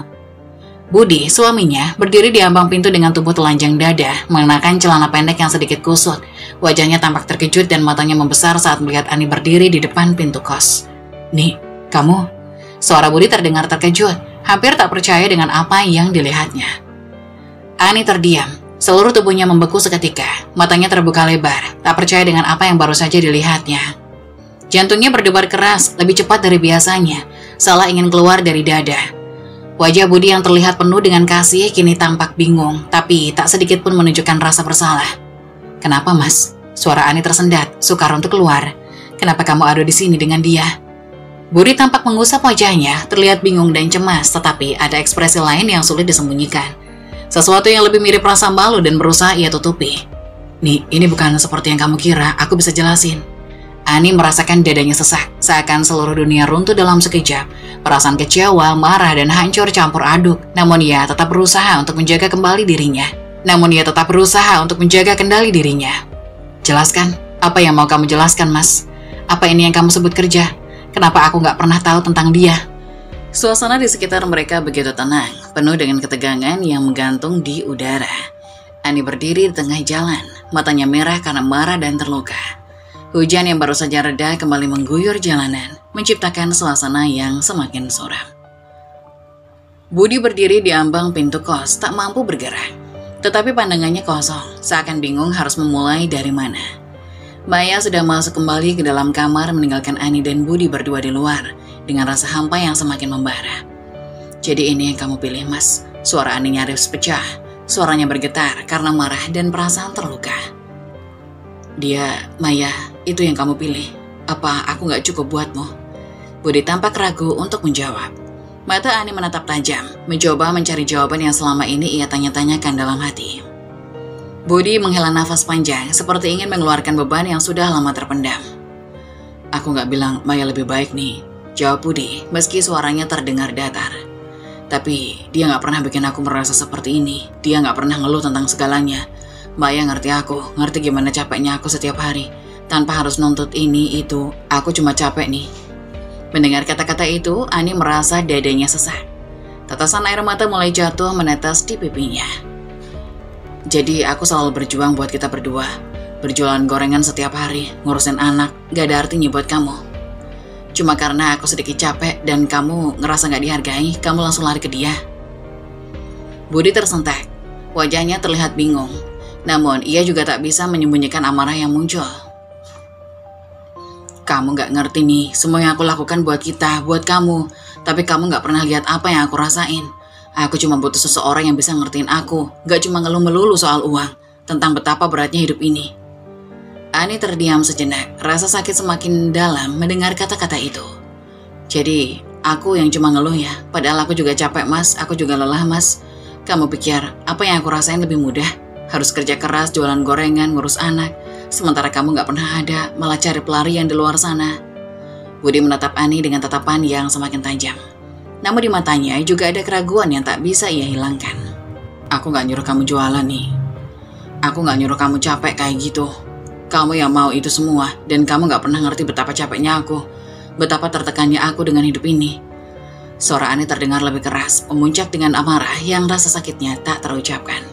Speaker 1: Budi, suaminya, berdiri di ambang pintu dengan tubuh telanjang dada, mengenakan celana pendek yang sedikit kusut. Wajahnya tampak terkejut dan matanya membesar saat melihat Ani berdiri di depan pintu kos. "Nih, kamu?" Suara Budi terdengar terkejut, hampir tak percaya dengan apa yang dilihatnya. Ani terdiam, seluruh tubuhnya membeku seketika, matanya terbuka lebar, tak percaya dengan apa yang baru saja dilihatnya. Jantungnya berdebar keras, lebih cepat dari biasanya, seolah ingin keluar dari dada. Wajah Budi yang terlihat penuh dengan kasih kini tampak bingung, tapi tak sedikit pun menunjukkan rasa bersalah. "Kenapa, Mas?" Suara Ani tersendat, sukar untuk keluar. "Kenapa kamu ada di sini dengan dia?" Budi tampak mengusap wajahnya, terlihat bingung dan cemas, tetapi ada ekspresi lain yang sulit disembunyikan. Sesuatu yang lebih mirip rasa malu dan berusaha ia tutupi. "Nih, ini bukan seperti yang kamu kira, aku bisa jelasin." Ani merasakan dadanya sesak, seakan seluruh dunia runtuh dalam sekejap. Perasaan kecewa, marah, dan hancur campur aduk. Namun ia tetap berusaha untuk menjaga kendali dirinya. "Jelaskan, apa yang mau kamu jelaskan, Mas? Apa ini yang kamu sebut kerja? Kenapa aku nggak pernah tahu tentang dia?" Suasana di sekitar mereka begitu tenang, penuh dengan ketegangan yang menggantung di udara. Ani berdiri di tengah jalan, matanya merah karena marah dan terluka. Hujan yang baru saja reda kembali mengguyur jalanan, menciptakan suasana yang semakin suram. Budi berdiri di ambang pintu kos, tak mampu bergerak. Tetapi pandangannya kosong, seakan bingung harus memulai dari mana. Maya sudah masuk kembali ke dalam kamar meninggalkan Ani dan Budi berdua di luar, dengan rasa hampa yang semakin membara. "Jadi ini yang kamu pilih, Mas?" Suara Ani nyaris pecah, suaranya bergetar karena marah dan perasaan terluka. "Maya, itu yang kamu pilih. Apa aku gak cukup buatmu?" Budi tampak ragu untuk menjawab. Mata Ani menatap tajam, mencoba mencari jawaban yang selama ini ia tanya-tanyakan dalam hati. Budi menghela nafas panjang, seperti ingin mengeluarkan beban yang sudah lama terpendam. "Aku gak bilang Maya lebih baik nih," jawab Budi, meski suaranya terdengar datar. "Tapi dia gak pernah bikin aku merasa seperti ini. Dia gak pernah ngeluh tentang segalanya. Maya ngerti aku, ngerti gimana capeknya aku setiap hari. Tanpa harus nuntut ini, itu, aku cuma capek nih." Mendengar kata-kata itu, Ani merasa dadanya sesak. Tetesan air mata mulai jatuh menetes di pipinya. "Jadi aku selalu berjuang buat kita berdua. Berjualan gorengan setiap hari, ngurusin anak, gak ada artinya buat kamu. Cuma karena aku sedikit capek dan kamu ngerasa gak dihargai, kamu langsung lari ke dia." Budi tersentak, wajahnya terlihat bingung. Namun, ia juga tak bisa menyembunyikan amarah yang muncul. "Kamu gak ngerti nih, semua yang aku lakukan buat kita, buat kamu. Tapi kamu gak pernah lihat apa yang aku rasain. Aku cuma butuh seseorang yang bisa ngertiin aku, gak cuma ngeluh melulu soal uang, tentang betapa beratnya hidup ini." Ani terdiam sejenak, rasa sakit semakin dalam mendengar kata-kata itu. "Jadi, aku yang cuma ngeluh ya? Padahal aku juga capek, Mas, aku juga lelah, Mas. Kamu pikir, apa yang aku rasain lebih mudah? Harus kerja keras, jualan gorengan, ngurus anak. Sementara kamu gak pernah ada, malah cari pelarian di luar sana." Budi menatap Ani dengan tatapan yang semakin tajam. Namun di matanya juga ada keraguan yang tak bisa ia hilangkan. "Aku gak nyuruh kamu jualan nih. Aku gak nyuruh kamu capek kayak gitu. Kamu yang mau itu semua, dan kamu gak pernah ngerti betapa capeknya aku. Betapa tertekannya aku dengan hidup ini." Suara Ani terdengar lebih keras, memuncak dengan amarah yang rasa sakitnya tak terucapkan.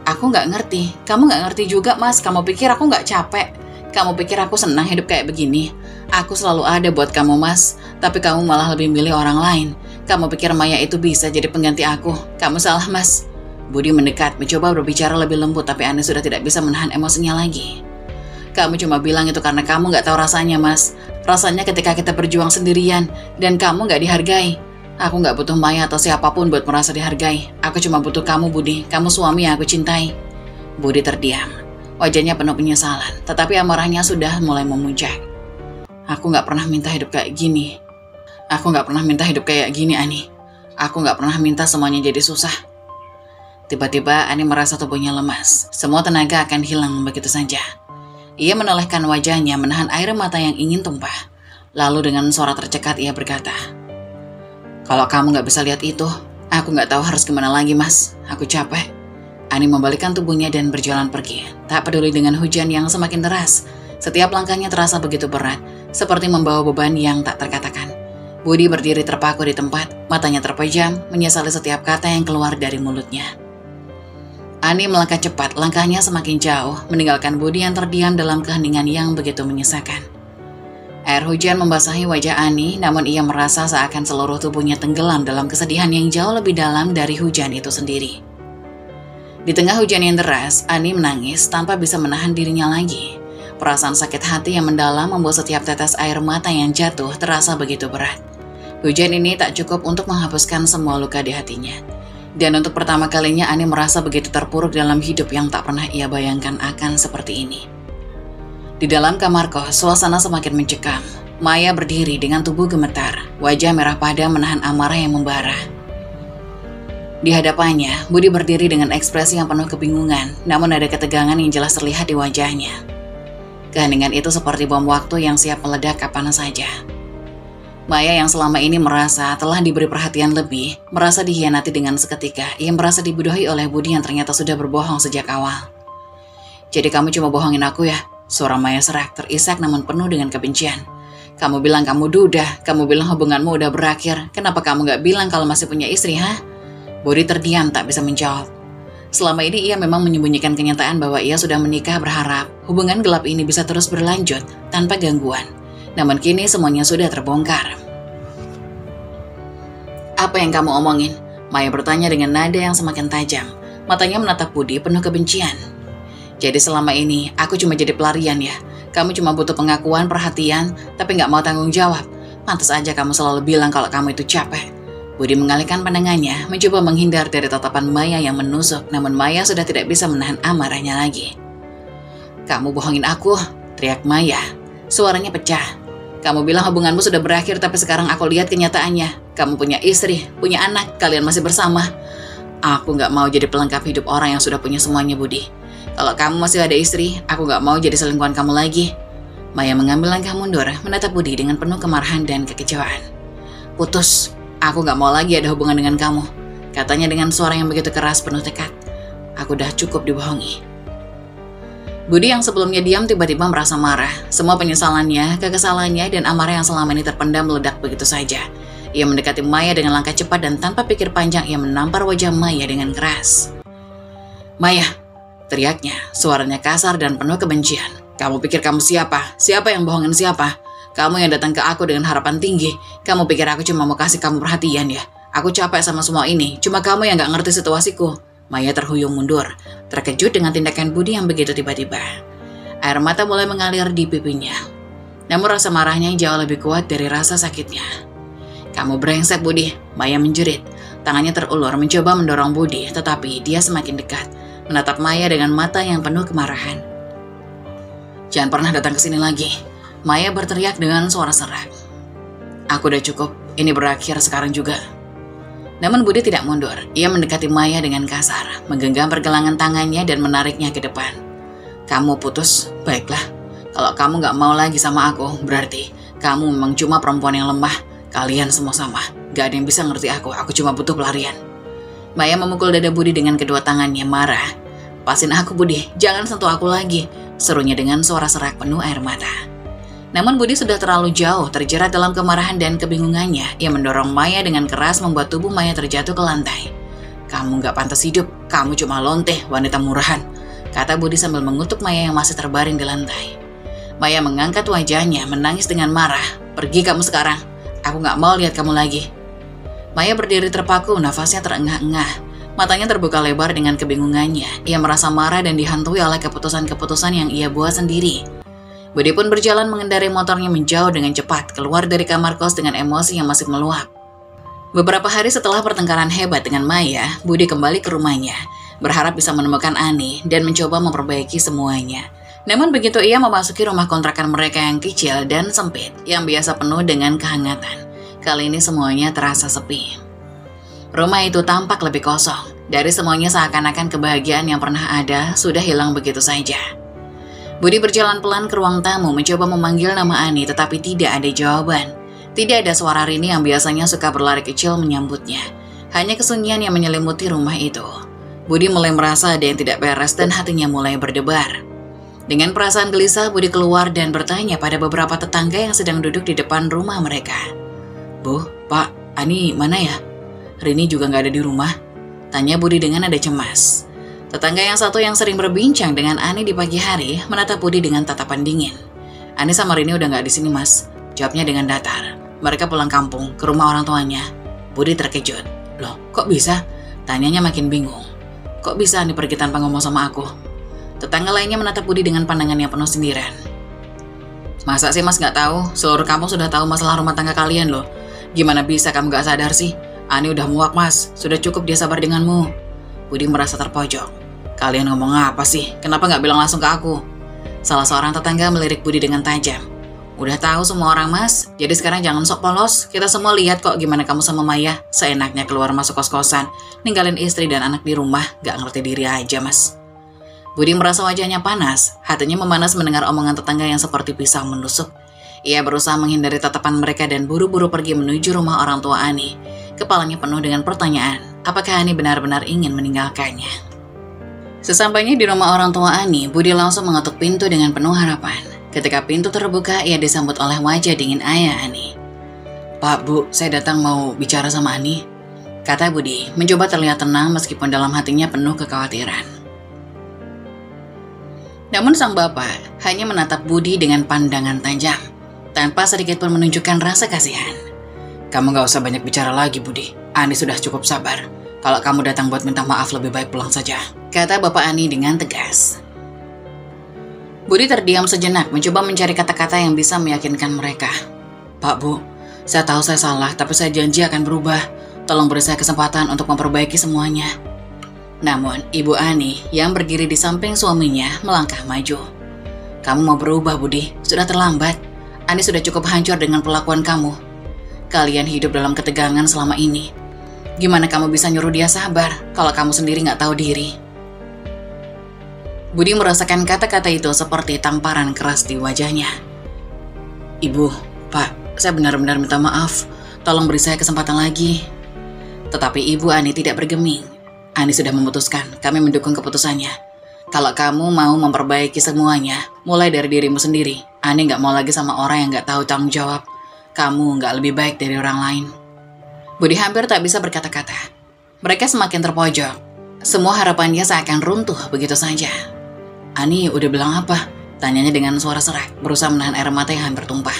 Speaker 1: "Aku gak ngerti, kamu gak ngerti juga, Mas. Kamu pikir aku gak capek? Kamu pikir aku senang hidup kayak begini? Aku selalu ada buat kamu, Mas. Tapi kamu malah lebih milih orang lain. Kamu pikir Maya itu bisa jadi pengganti aku? Kamu salah, Mas." Budi mendekat, mencoba berbicara lebih lembut, tapi Ani sudah tidak bisa menahan emosinya lagi. "Kamu cuma bilang itu karena kamu gak tahu rasanya, Mas. Rasanya ketika kita berjuang sendirian, dan kamu gak dihargai. Aku gak butuh Maya atau siapapun buat merasa dihargai. Aku cuma butuh kamu, Budi. Kamu suami yang aku cintai." Budi terdiam. Wajahnya penuh penyesalan, tetapi amarahnya sudah mulai memuncak. "Aku gak pernah minta hidup kayak gini. Aku gak pernah minta hidup kayak gini, Ani. Aku gak pernah minta semuanya jadi susah." Tiba-tiba Ani merasa tubuhnya lemas. Semua tenaga akan hilang begitu saja. Ia menolehkan wajahnya menahan air mata yang ingin tumpah. Lalu dengan suara tercekat ia berkata, "Kalau kamu gak bisa lihat itu, aku gak tahu harus gimana lagi, Mas. Aku capek." Ani membalikkan tubuhnya dan berjalan pergi, tak peduli dengan hujan yang semakin deras. Setiap langkahnya terasa begitu berat, seperti membawa beban yang tak terkatakan. Budi berdiri terpaku di tempat, matanya terpejam, menyesali setiap kata yang keluar dari mulutnya. Ani melangkah cepat, langkahnya semakin jauh, meninggalkan Budi yang terdiam dalam keheningan yang begitu menyesakan. Air hujan membasahi wajah Ani, namun ia merasa seakan seluruh tubuhnya tenggelam dalam kesedihan yang jauh lebih dalam dari hujan itu sendiri. Di tengah hujan yang deras, Ani menangis tanpa bisa menahan dirinya lagi. Perasaan sakit hati yang mendalam membuat setiap tetes air mata yang jatuh terasa begitu berat. Hujan ini tak cukup untuk menghapuskan semua luka di hatinya. Dan untuk pertama kalinya Ani merasa begitu terpuruk dalam hidup yang tak pernah ia bayangkan akan seperti ini. Di dalam kamar kos, suasana semakin mencekam. Maya berdiri dengan tubuh gemetar, wajah merah padam menahan amarah yang membara. Di hadapannya, Budi berdiri dengan ekspresi yang penuh kebingungan, namun ada ketegangan yang jelas terlihat di wajahnya. Keheningan itu seperti bom waktu yang siap meledak kapan saja. Maya yang selama ini merasa telah diberi perhatian lebih, merasa dikhianati dengan seketika. Ia merasa dibodohi oleh Budi yang ternyata sudah berbohong sejak awal. "Jadi kamu cuma bohongin aku ya?" Suara Maya serak, terisak namun penuh dengan kebencian. "Kamu bilang kamu duda, kamu bilang hubunganmu udah berakhir. Kenapa kamu gak bilang kalau masih punya istri, ha?" Budi terdiam tak bisa menjawab. Selama ini ia memang menyembunyikan kenyataan bahwa ia sudah menikah, berharap hubungan gelap ini bisa terus berlanjut tanpa gangguan. Namun kini semuanya sudah terbongkar. "Apa yang kamu omongin?" Maya bertanya dengan nada yang semakin tajam. Matanya menatap Budi penuh kebencian. "Jadi selama ini aku cuma jadi pelarian ya? Kamu cuma butuh pengakuan, perhatian, tapi gak mau tanggung jawab. Pantas aja kamu selalu bilang kalau kamu itu capek." Budi mengalihkan pandangannya, mencoba menghindar dari tatapan Maya yang menusuk, namun Maya sudah tidak bisa menahan amarahnya lagi. "Kamu bohongin aku," teriak Maya. Suaranya pecah. "Kamu bilang hubunganmu sudah berakhir, tapi sekarang aku lihat kenyataannya. Kamu punya istri, punya anak, kalian masih bersama. Aku gak mau jadi pelengkap hidup orang yang sudah punya semuanya, Budi. Kalau kamu masih ada istri, aku gak mau jadi selingkuhan kamu lagi." Maya mengambil langkah mundur, menatap Budi dengan penuh kemarahan dan kekecewaan. "Putus. Aku gak mau lagi ada hubungan dengan kamu," katanya dengan suara yang begitu keras penuh tekad. "Aku udah cukup dibohongi." Budi yang sebelumnya diam tiba-tiba merasa marah. Semua penyesalannya, kekesalannya, dan amarah yang selama ini terpendam meledak begitu saja. Ia mendekati Maya dengan langkah cepat dan tanpa pikir panjang ia menampar wajah Maya dengan keras. "Maya!" teriaknya, suaranya kasar dan penuh kebencian. "Kamu pikir kamu siapa? Siapa yang bohongin siapa? Kamu yang datang ke aku dengan harapan tinggi. Kamu pikir aku cuma mau kasih kamu perhatian ya? Aku capek sama semua ini, cuma kamu yang gak ngerti situasiku." Maya terhuyung mundur, terkejut dengan tindakan Budi yang begitu tiba-tiba. Air mata mulai mengalir di pipinya. Namun rasa marahnya jauh lebih kuat dari rasa sakitnya. "Kamu brengsek, Budi," Maya menjerit. Tangannya terulur mencoba mendorong Budi, tetapi dia semakin dekat, menatap Maya dengan mata yang penuh kemarahan. "Jangan pernah datang ke sini lagi," Maya berteriak dengan suara serak. "Aku udah cukup, ini berakhir sekarang juga." Namun Budi tidak mundur. Ia mendekati Maya dengan kasar, menggenggam pergelangan tangannya dan menariknya ke depan. "Kamu putus? Baiklah. Kalau kamu gak mau lagi sama aku, berarti kamu memang cuma perempuan yang lemah. Kalian semua sama. Gak ada yang bisa ngerti aku cuma butuh pelarian." Maya memukul dada Budi dengan kedua tangannya, marah. "Lepasin aku, Budi. Jangan sentuh aku lagi," serunya dengan suara serak penuh air mata. Namun Budi sudah terlalu jauh terjerat dalam kemarahan dan kebingungannya. Ia mendorong Maya dengan keras membuat tubuh Maya terjatuh ke lantai. "Kamu gak pantas hidup, kamu cuma lonteh, wanita murahan," kata Budi sambil mengutuk Maya yang masih terbaring di lantai. Maya mengangkat wajahnya, menangis dengan marah. "Pergi kamu sekarang, aku gak mau lihat kamu lagi." Maya berdiri terpaku, nafasnya terengah-engah. Matanya terbuka lebar dengan kebingungannya. Ia merasa marah dan dihantui oleh keputusan-keputusan yang ia buat sendiri. Budi pun berjalan mengendarai motornya menjauh dengan cepat, keluar dari kamar kos dengan emosi yang masih meluap. Beberapa hari setelah pertengkaran hebat dengan Maya, Budi kembali ke rumahnya, berharap bisa menemukan Ani dan mencoba memperbaiki semuanya. Namun begitu ia memasuki rumah kontrakan mereka yang kecil dan sempit, yang biasa penuh dengan kehangatan, kali ini semuanya terasa sepi. Rumah itu tampak lebih kosong. Dari semuanya seakan-akan kebahagiaan yang pernah ada sudah hilang begitu saja. Budi berjalan pelan ke ruang tamu mencoba memanggil nama Ani, tetapi tidak ada jawaban. Tidak ada suara Rini yang biasanya suka berlari kecil menyambutnya. Hanya kesunyian yang menyelimuti rumah itu. Budi mulai merasa ada yang tidak beres dan hatinya mulai berdebar. Dengan perasaan gelisah, Budi keluar dan bertanya pada beberapa tetangga yang sedang duduk di depan rumah mereka. Bu, Pak, Ani mana ya? Rini juga nggak ada di rumah. Tanya Budi dengan nada cemas. Tetangga yang satu yang sering berbincang dengan Ani di pagi hari menatap Budi dengan tatapan dingin. Ani sama Rini udah nggak di sini, Mas. Jawabnya dengan datar. Mereka pulang kampung ke rumah orang tuanya. Budi terkejut. Loh, kok bisa? Tanyanya makin bingung. Kok bisa Ani pergi tanpa ngomong sama aku? Tetangga lainnya menatap Budi dengan pandangan yang penuh sindiran. Masa sih Mas nggak tahu? Seluruh kampung sudah tahu masalah rumah tangga kalian loh. Gimana bisa kamu nggak sadar sih? Ani udah muak Mas, sudah cukup dia sabar denganmu. Budi merasa terpojok. Kalian ngomong apa sih? Kenapa nggak bilang langsung ke aku? Salah seorang tetangga melirik Budi dengan tajam. Udah tahu semua orang Mas, jadi sekarang jangan sok polos. Kita semua lihat kok gimana kamu sama Maya seenaknya keluar masuk kos-kosan, ninggalin istri dan anak di rumah, nggak ngerti diri aja Mas. Budi merasa wajahnya panas, hatinya memanas mendengar omongan tetangga yang seperti pisau menusuk. Ia berusaha menghindari tatapan mereka dan buru-buru pergi menuju rumah orang tua Ani. Kepalanya penuh dengan pertanyaan, apakah Ani benar-benar ingin meninggalkannya? Sesampainya di rumah orang tua Ani, Budi langsung mengetuk pintu dengan penuh harapan. Ketika pintu terbuka, ia disambut oleh wajah dingin ayah Ani. Pak, Bu, saya datang mau bicara sama Ani, kata Budi, mencoba terlihat tenang meskipun dalam hatinya penuh kekhawatiran. Namun sang bapak hanya menatap Budi dengan pandangan tajam, tanpa sedikit pun menunjukkan rasa kasihan. Kamu gak usah banyak bicara lagi Budi, Ani sudah cukup sabar. Kalau kamu datang buat minta maaf lebih baik pulang saja, kata bapak Ani dengan tegas. Budi terdiam sejenak mencoba mencari kata-kata yang bisa meyakinkan mereka. Pak, Bu, saya tahu saya salah tapi saya janji akan berubah. Tolong beri saya kesempatan untuk memperbaiki semuanya. Namun, Ibu Ani yang berdiri di samping suaminya melangkah maju. Kamu mau berubah, Budi? Sudah terlambat. Ani sudah cukup hancur dengan perlakuan kamu. Kalian hidup dalam ketegangan selama ini. Gimana kamu bisa nyuruh dia sabar kalau kamu sendiri nggak tahu diri? Budi merasakan kata-kata itu seperti tamparan keras di wajahnya. Ibu, Pak, saya benar-benar minta maaf. Tolong beri saya kesempatan lagi. Tetapi Ibu Ani tidak bergeming. Ani sudah memutuskan, kami mendukung keputusannya. Kalau kamu mau memperbaiki semuanya, mulai dari dirimu sendiri. Ani nggak mau lagi sama orang yang nggak tahu tanggung jawab. Kamu nggak lebih baik dari orang lain. Budi hampir tak bisa berkata-kata. Mereka semakin terpojok. Semua harapannya seakan runtuh begitu saja. Ani udah bilang apa? Tanyanya dengan suara serak, berusaha menahan air mata yang hampir tumpah.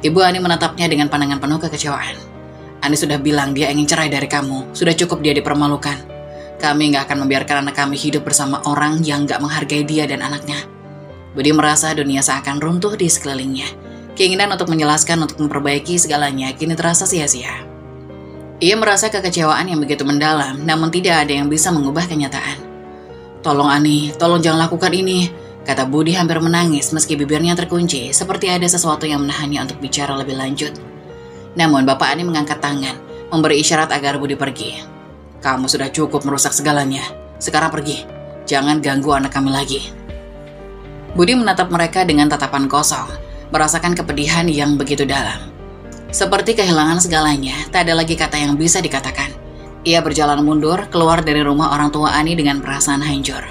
Speaker 1: Ibu Ani menatapnya dengan pandangan penuh kekecewaan. Ani sudah bilang dia ingin cerai dari kamu. Sudah cukup dia dipermalukan. Kami nggak akan membiarkan anak kami hidup bersama orang yang nggak menghargai dia dan anaknya. Budi merasa dunia seakan runtuh di sekelilingnya. Keinginan untuk menjelaskan, untuk memperbaiki segalanya kini terasa sia-sia. Ia merasa kekecewaan yang begitu mendalam, namun tidak ada yang bisa mengubah kenyataan. Tolong Ani, tolong jangan lakukan ini, kata Budi hampir menangis meski bibirnya terkunci, seperti ada sesuatu yang menahannya untuk bicara lebih lanjut. Namun Bapak Ani mengangkat tangan, memberi isyarat agar Budi pergi. Kamu sudah cukup merusak segalanya. Sekarang pergi. Jangan ganggu anak kami lagi. Budi menatap mereka dengan tatapan kosong, merasakan kepedihan yang begitu dalam. Seperti kehilangan segalanya, tak ada lagi kata yang bisa dikatakan. Ia berjalan mundur, keluar dari rumah orang tua Ani dengan perasaan hancur.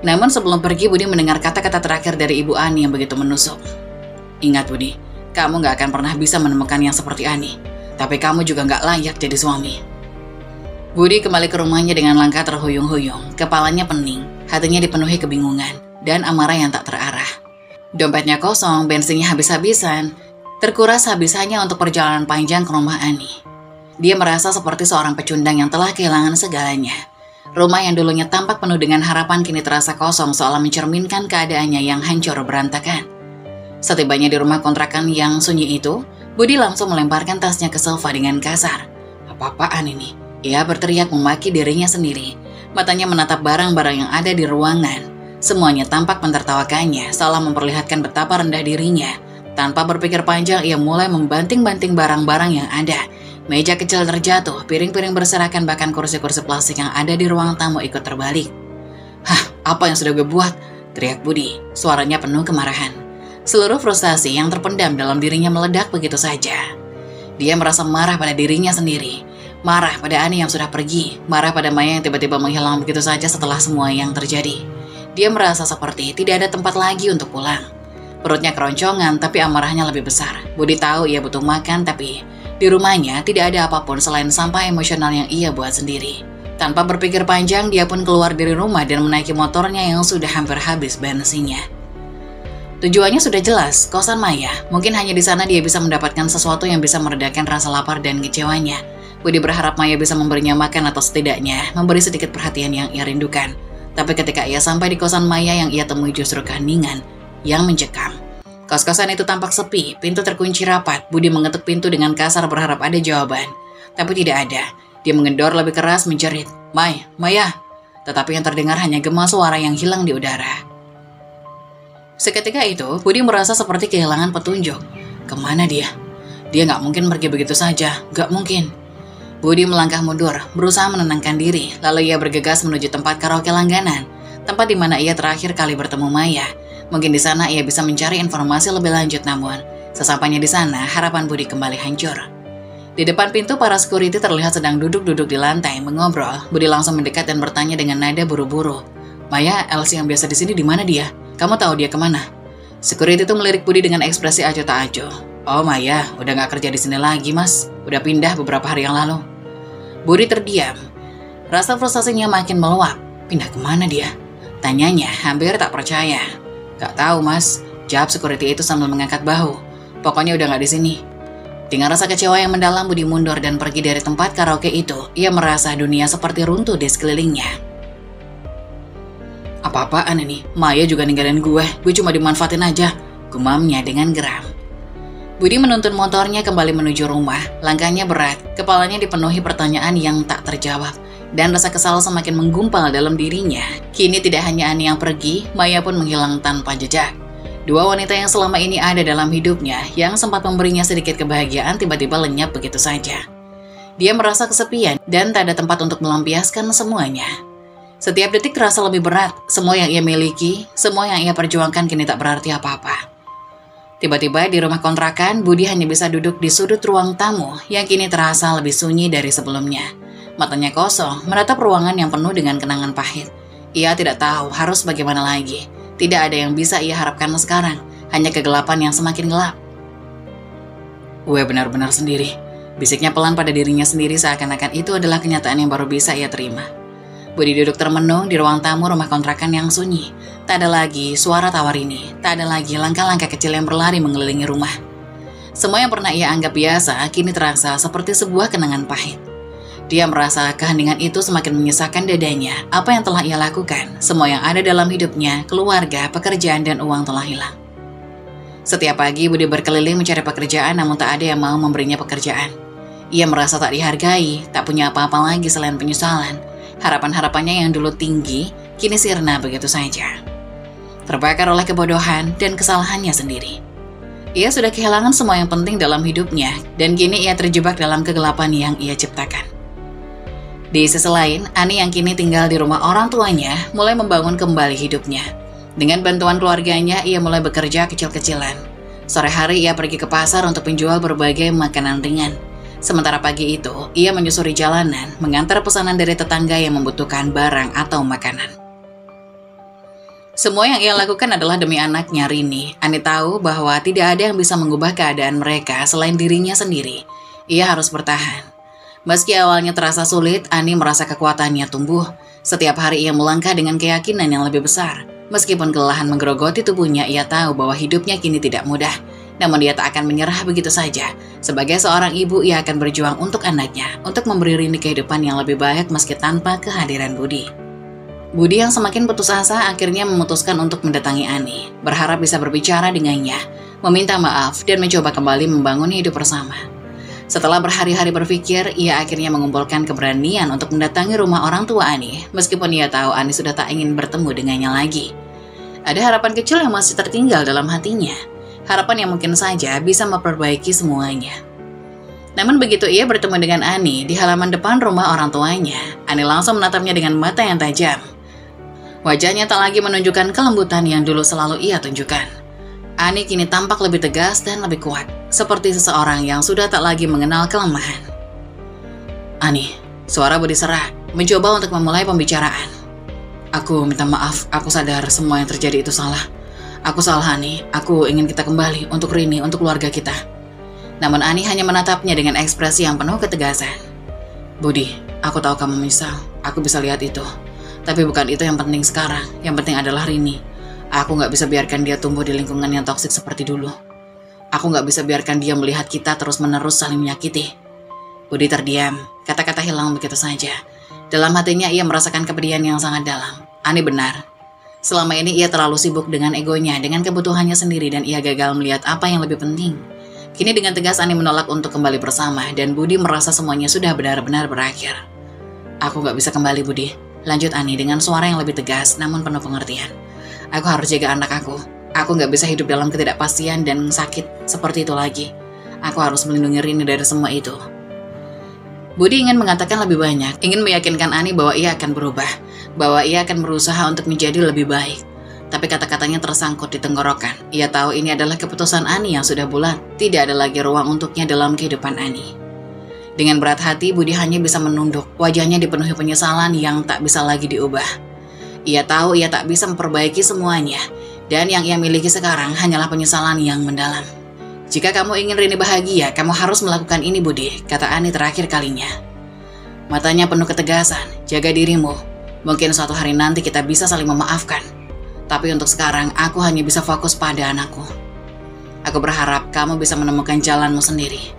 Speaker 1: Namun sebelum pergi, Budi mendengar kata-kata terakhir dari Ibu Ani yang begitu menusuk. Ingat Budi, kamu gak akan pernah bisa menemukan yang seperti Ani. Tapi kamu juga gak layak jadi suami. Budi kembali ke rumahnya dengan langkah terhuyung-huyung, kepalanya pening, hatinya dipenuhi kebingungan, dan amarah yang tak terarah. Dompetnya kosong, bensinnya habis-habisan, terkuras habis hanya untuk perjalanan panjang ke rumah Ani. Dia merasa seperti seorang pecundang yang telah kehilangan segalanya. Rumah yang dulunya tampak penuh dengan harapan kini terasa kosong seolah mencerminkan keadaannya yang hancur berantakan. Setibanya di rumah kontrakan yang sunyi itu, Budi langsung melemparkan tasnya ke sofa dengan kasar. Apa-apaan ini? Ia berteriak memaki dirinya sendiri. Matanya menatap barang-barang yang ada di ruangan. Semuanya tampak mentertawakannya, seolah memperlihatkan betapa rendah dirinya. Tanpa berpikir panjang, ia mulai membanting-banting barang-barang yang ada. Meja kecil terjatuh, piring-piring berserakan, bahkan kursi-kursi plastik yang ada di ruang tamu ikut terbalik. Hah, apa yang sudah gue buat? Teriak Budi, suaranya penuh kemarahan. Seluruh frustasi yang terpendam dalam dirinya meledak begitu saja. Dia merasa marah pada dirinya sendiri. Marah pada Ani yang sudah pergi, marah pada Maya yang tiba-tiba menghilang begitu saja setelah semua yang terjadi. Dia merasa seperti tidak ada tempat lagi untuk pulang. Perutnya keroncongan, tapi amarahnya lebih besar. Budi tahu ia butuh makan, tapi Di rumahnya tidak ada apapun selain sampah emosional yang ia buat sendiri. Tanpa berpikir panjang, dia pun keluar dari rumah dan menaiki motornya yang sudah hampir habis bensinnya. Tujuannya sudah jelas, kosan Maya. Mungkin hanya di sana dia bisa mendapatkan sesuatu yang bisa meredakan rasa lapar dan kecewanya. Budi berharap Maya bisa memberinya makan atau setidaknya memberi sedikit perhatian yang ia rindukan. Tapi ketika ia sampai di kosan Maya, yang ia temui justru keheningan yang mencekam. Kos-kosan itu tampak sepi, pintu terkunci rapat. Budi mengetuk pintu dengan kasar berharap ada jawaban. Tapi tidak ada. Dia mengendor lebih keras menjerit, Maya. Tetapi yang terdengar hanya gema suara yang hilang di udara. Seketika itu, Budi merasa seperti kehilangan petunjuk. Kemana dia? Dia nggak mungkin pergi begitu saja, nggak mungkin. Budi melangkah mundur, berusaha menenangkan diri, lalu ia bergegas menuju tempat karaoke langganan, tempat di mana ia terakhir kali bertemu Maya. Mungkin di sana ia bisa mencari informasi lebih lanjut, namun sesampainya di sana, harapan Budi kembali hancur. Di depan pintu, para security terlihat sedang duduk-duduk di lantai mengobrol. Budi langsung mendekat dan bertanya dengan nada buru-buru, Maya, Elsie yang biasa di sini di mana dia? Kamu tahu dia kemana? Security itu melirik Budi dengan ekspresi acuh tak acuh. Oh Maya, udah gak kerja di sini lagi mas. Udah pindah beberapa hari yang lalu. Budi terdiam. Rasa frustasinya makin meluap. Pindah kemana dia? Tanyanya hampir tak percaya. Gak tahu mas, jawab security itu sambil mengangkat bahu. Pokoknya udah gak di sini. Dengan rasa kecewa yang mendalam, Budi mundur dan pergi dari tempat karaoke itu. Ia merasa dunia seperti runtuh di sekelilingnya. Apa-apaan ini? Maya juga ninggalin gue cuma dimanfaatin aja, gumamnya dengan geram. Budi menuntun motornya kembali menuju rumah. Langkahnya berat, kepalanya dipenuhi pertanyaan yang tak terjawab, dan rasa kesal semakin menggumpal dalam dirinya. Kini tidak hanya Ani yang pergi, Maya pun menghilang tanpa jejak. Dua wanita yang selama ini ada dalam hidupnya, yang sempat memberinya sedikit kebahagiaan, tiba-tiba lenyap begitu saja. Dia merasa kesepian dan tak ada tempat untuk melampiaskan semuanya. Setiap detik terasa lebih berat, semua yang ia miliki, semua yang ia perjuangkan kini tak berarti apa-apa. Tiba-tiba di rumah kontrakan, Budi hanya bisa duduk di sudut ruang tamu yang kini terasa lebih sunyi dari sebelumnya. Matanya kosong, menatap ruangan yang penuh dengan kenangan pahit. Ia tidak tahu harus bagaimana lagi. Tidak ada yang bisa ia harapkan sekarang, hanya kegelapan yang semakin gelap. Gue benar-benar sendiri, bisiknya pelan pada dirinya sendiri seakan-akan itu adalah kenyataan yang baru bisa ia terima. Budi duduk termenung di ruang tamu rumah kontrakan yang sunyi. Tak ada lagi suara tawar ini, tak ada lagi langkah-langkah kecil yang berlari mengelilingi rumah. Semua yang pernah ia anggap biasa, kini terasa seperti sebuah kenangan pahit. Dia merasa keheningan itu semakin menyesakkan dadanya. Apa yang telah ia lakukan, semua yang ada dalam hidupnya, keluarga, pekerjaan, dan uang telah hilang. Setiap pagi Budi berkeliling mencari pekerjaan, namun tak ada yang mau memberinya pekerjaan. Ia merasa tak dihargai, tak punya apa-apa lagi selain penyesalan. Harapan-harapannya yang dulu tinggi, kini sirna begitu saja. Terbakar oleh kebodohan dan kesalahannya sendiri. Ia sudah kehilangan semua yang penting dalam hidupnya, dan kini ia terjebak dalam kegelapan yang ia ciptakan. Di sisi lain, Ani yang kini tinggal di rumah orang tuanya mulai membangun kembali hidupnya. Dengan bantuan keluarganya, ia mulai bekerja kecil-kecilan. Sore hari ia pergi ke pasar untuk menjual berbagai makanan ringan. Sementara pagi itu, ia menyusuri jalanan, mengantar pesanan dari tetangga yang membutuhkan barang atau makanan. Semua yang ia lakukan adalah demi anaknya Rini. Ani tahu bahwa tidak ada yang bisa mengubah keadaan mereka selain dirinya sendiri. Ia harus bertahan. Meski awalnya terasa sulit, Ani merasa kekuatannya tumbuh. Setiap hari ia melangkah dengan keyakinan yang lebih besar. Meskipun kelelahan menggerogoti tubuhnya, ia tahu bahwa hidupnya kini tidak mudah. Namun dia tak akan menyerah begitu saja. Sebagai seorang ibu, ia akan berjuang untuk anaknya, untuk memberi Rini kehidupan yang lebih baik meski tanpa kehadiran Budi. Budi yang semakin putus asa akhirnya memutuskan untuk mendatangi Ani, berharap bisa berbicara dengannya, meminta maaf, dan mencoba kembali membangun hidup bersama. Setelah berhari-hari berpikir, ia akhirnya mengumpulkan keberanian untuk mendatangi rumah orang tua Ani, meskipun ia tahu Ani sudah tak ingin bertemu dengannya lagi. Ada harapan kecil yang masih tertinggal dalam hatinya. Harapan yang mungkin saja bisa memperbaiki semuanya. Namun begitu ia bertemu dengan Ani di halaman depan rumah orang tuanya, Ani langsung menatapnya dengan mata yang tajam. Wajahnya tak lagi menunjukkan kelembutan yang dulu selalu ia tunjukkan. Ani kini tampak lebih tegas dan lebih kuat, seperti seseorang yang sudah tak lagi mengenal kelemahan. Ani, suara Budi serak, mencoba untuk memulai pembicaraan. Aku minta maaf, aku sadar semua yang terjadi itu salah. Aku salah Ani, aku ingin kita kembali untuk Rini, untuk keluarga kita. Namun Ani hanya menatapnya dengan ekspresi yang penuh ketegasan. Budi, aku tahu kamu menyesal, aku bisa lihat itu. Tapi bukan itu yang penting sekarang, yang penting adalah Rini. Aku gak bisa biarkan dia tumbuh di lingkungan yang toksik seperti dulu. Aku gak bisa biarkan dia melihat kita terus-menerus saling menyakiti. Budi terdiam, kata-kata hilang begitu saja. Dalam hatinya ia merasakan kepedihan yang sangat dalam. Ani benar. Selama ini ia terlalu sibuk dengan egonya, dengan kebutuhannya sendiri, dan ia gagal melihat apa yang lebih penting. Kini dengan tegas Ani menolak untuk kembali bersama, dan Budi merasa semuanya sudah benar-benar berakhir. Aku gak bisa kembali, Budi. Lanjut Ani dengan suara yang lebih tegas namun penuh pengertian. Aku harus jaga anak aku. Aku gak bisa hidup dalam ketidakpastian dan sakit seperti itu lagi. Aku harus melindungi Rini dari semua itu. Budi ingin mengatakan lebih banyak, ingin meyakinkan Ani bahwa ia akan berubah, bahwa ia akan berusaha untuk menjadi lebih baik. Tapi kata-katanya tersangkut di tenggorokan. Ia tahu ini adalah keputusan Ani yang sudah bulat. Tidak ada lagi ruang untuknya dalam kehidupan Ani. Dengan berat hati, Budi hanya bisa menunduk. Wajahnya dipenuhi penyesalan yang tak bisa lagi diubah. Ia tahu ia tak bisa memperbaiki semuanya. Dan yang ia miliki sekarang hanyalah penyesalan yang mendalam. Jika kamu ingin Rini bahagia, kamu harus melakukan ini, Budi, kata Ani terakhir kalinya. Matanya penuh ketegasan. Jaga dirimu. Mungkin suatu hari nanti kita bisa saling memaafkan. Tapi untuk sekarang, aku hanya bisa fokus pada anakku. Aku berharap kamu bisa menemukan jalanmu sendiri.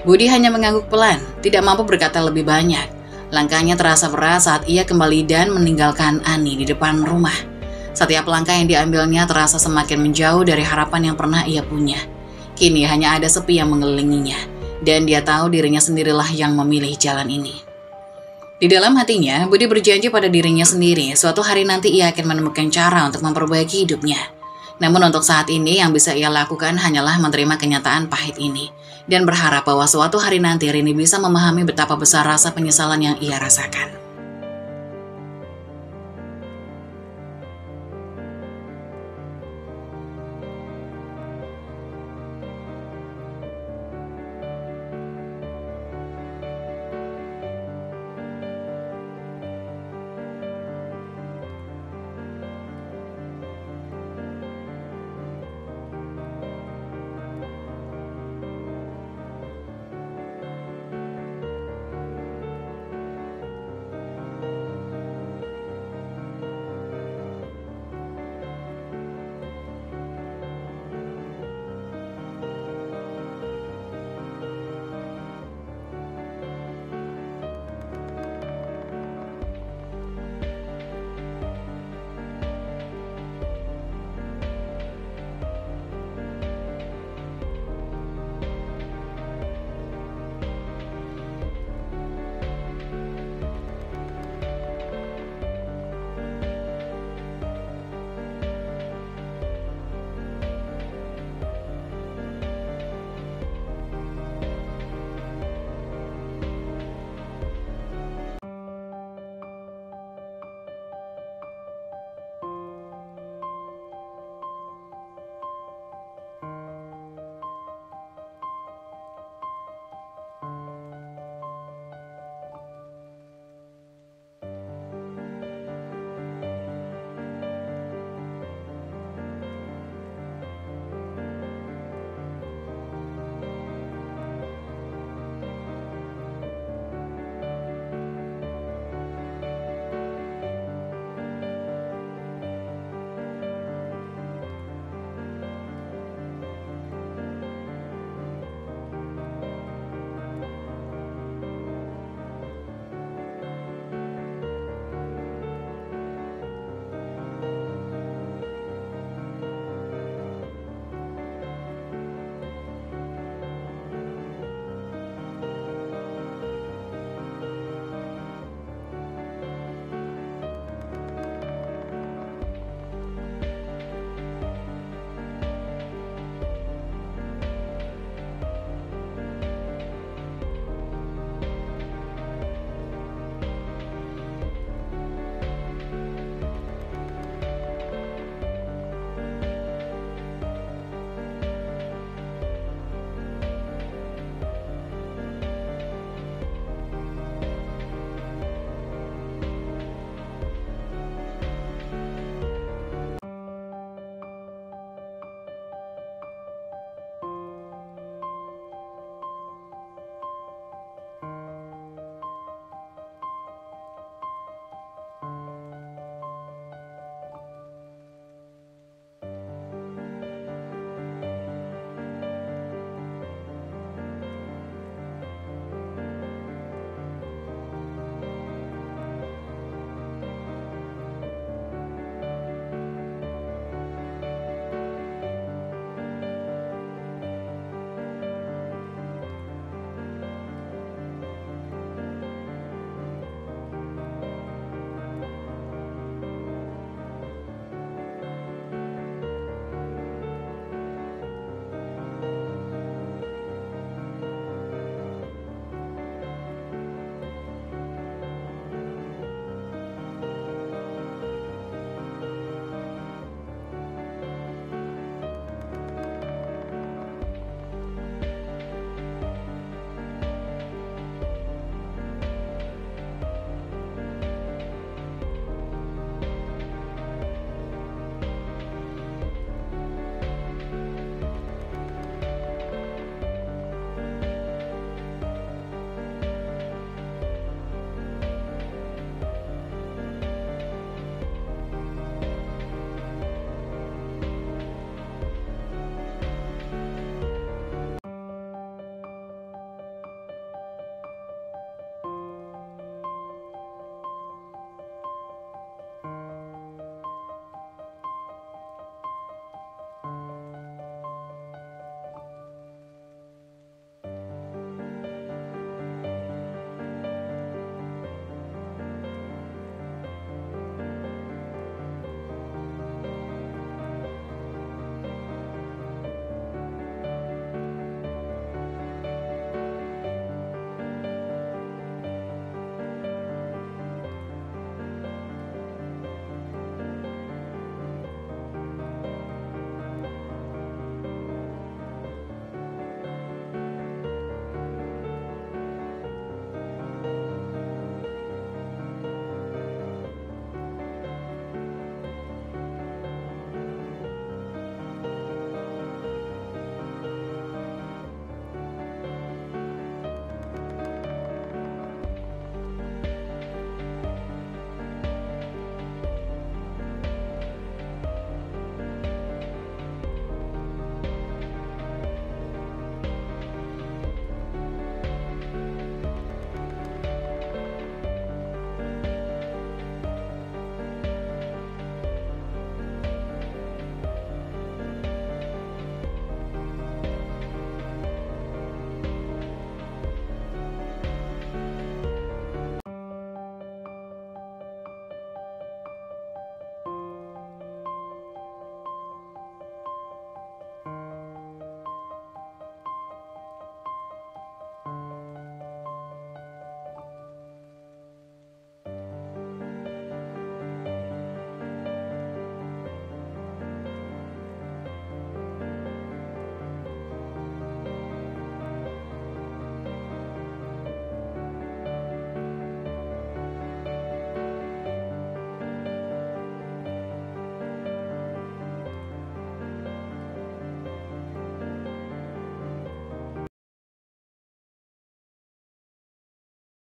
Speaker 1: Budi hanya mengangguk pelan, tidak mampu berkata lebih banyak. Langkahnya terasa berat saat ia kembali dan meninggalkan Ani di depan rumah. Setiap langkah yang diambilnya terasa semakin menjauh dari harapan yang pernah ia punya. Kini hanya ada sepi yang mengelilinginya, dan dia tahu dirinya sendirilah yang memilih jalan ini. Di dalam hatinya, Budi berjanji pada dirinya sendiri, suatu hari nanti ia akan menemukan cara untuk memperbaiki hidupnya. Namun untuk saat ini yang bisa ia lakukan hanyalah menerima kenyataan pahit ini. Dan berharap bahwa suatu hari nanti Rini bisa memahami betapa besar rasa penyesalan yang ia rasakan.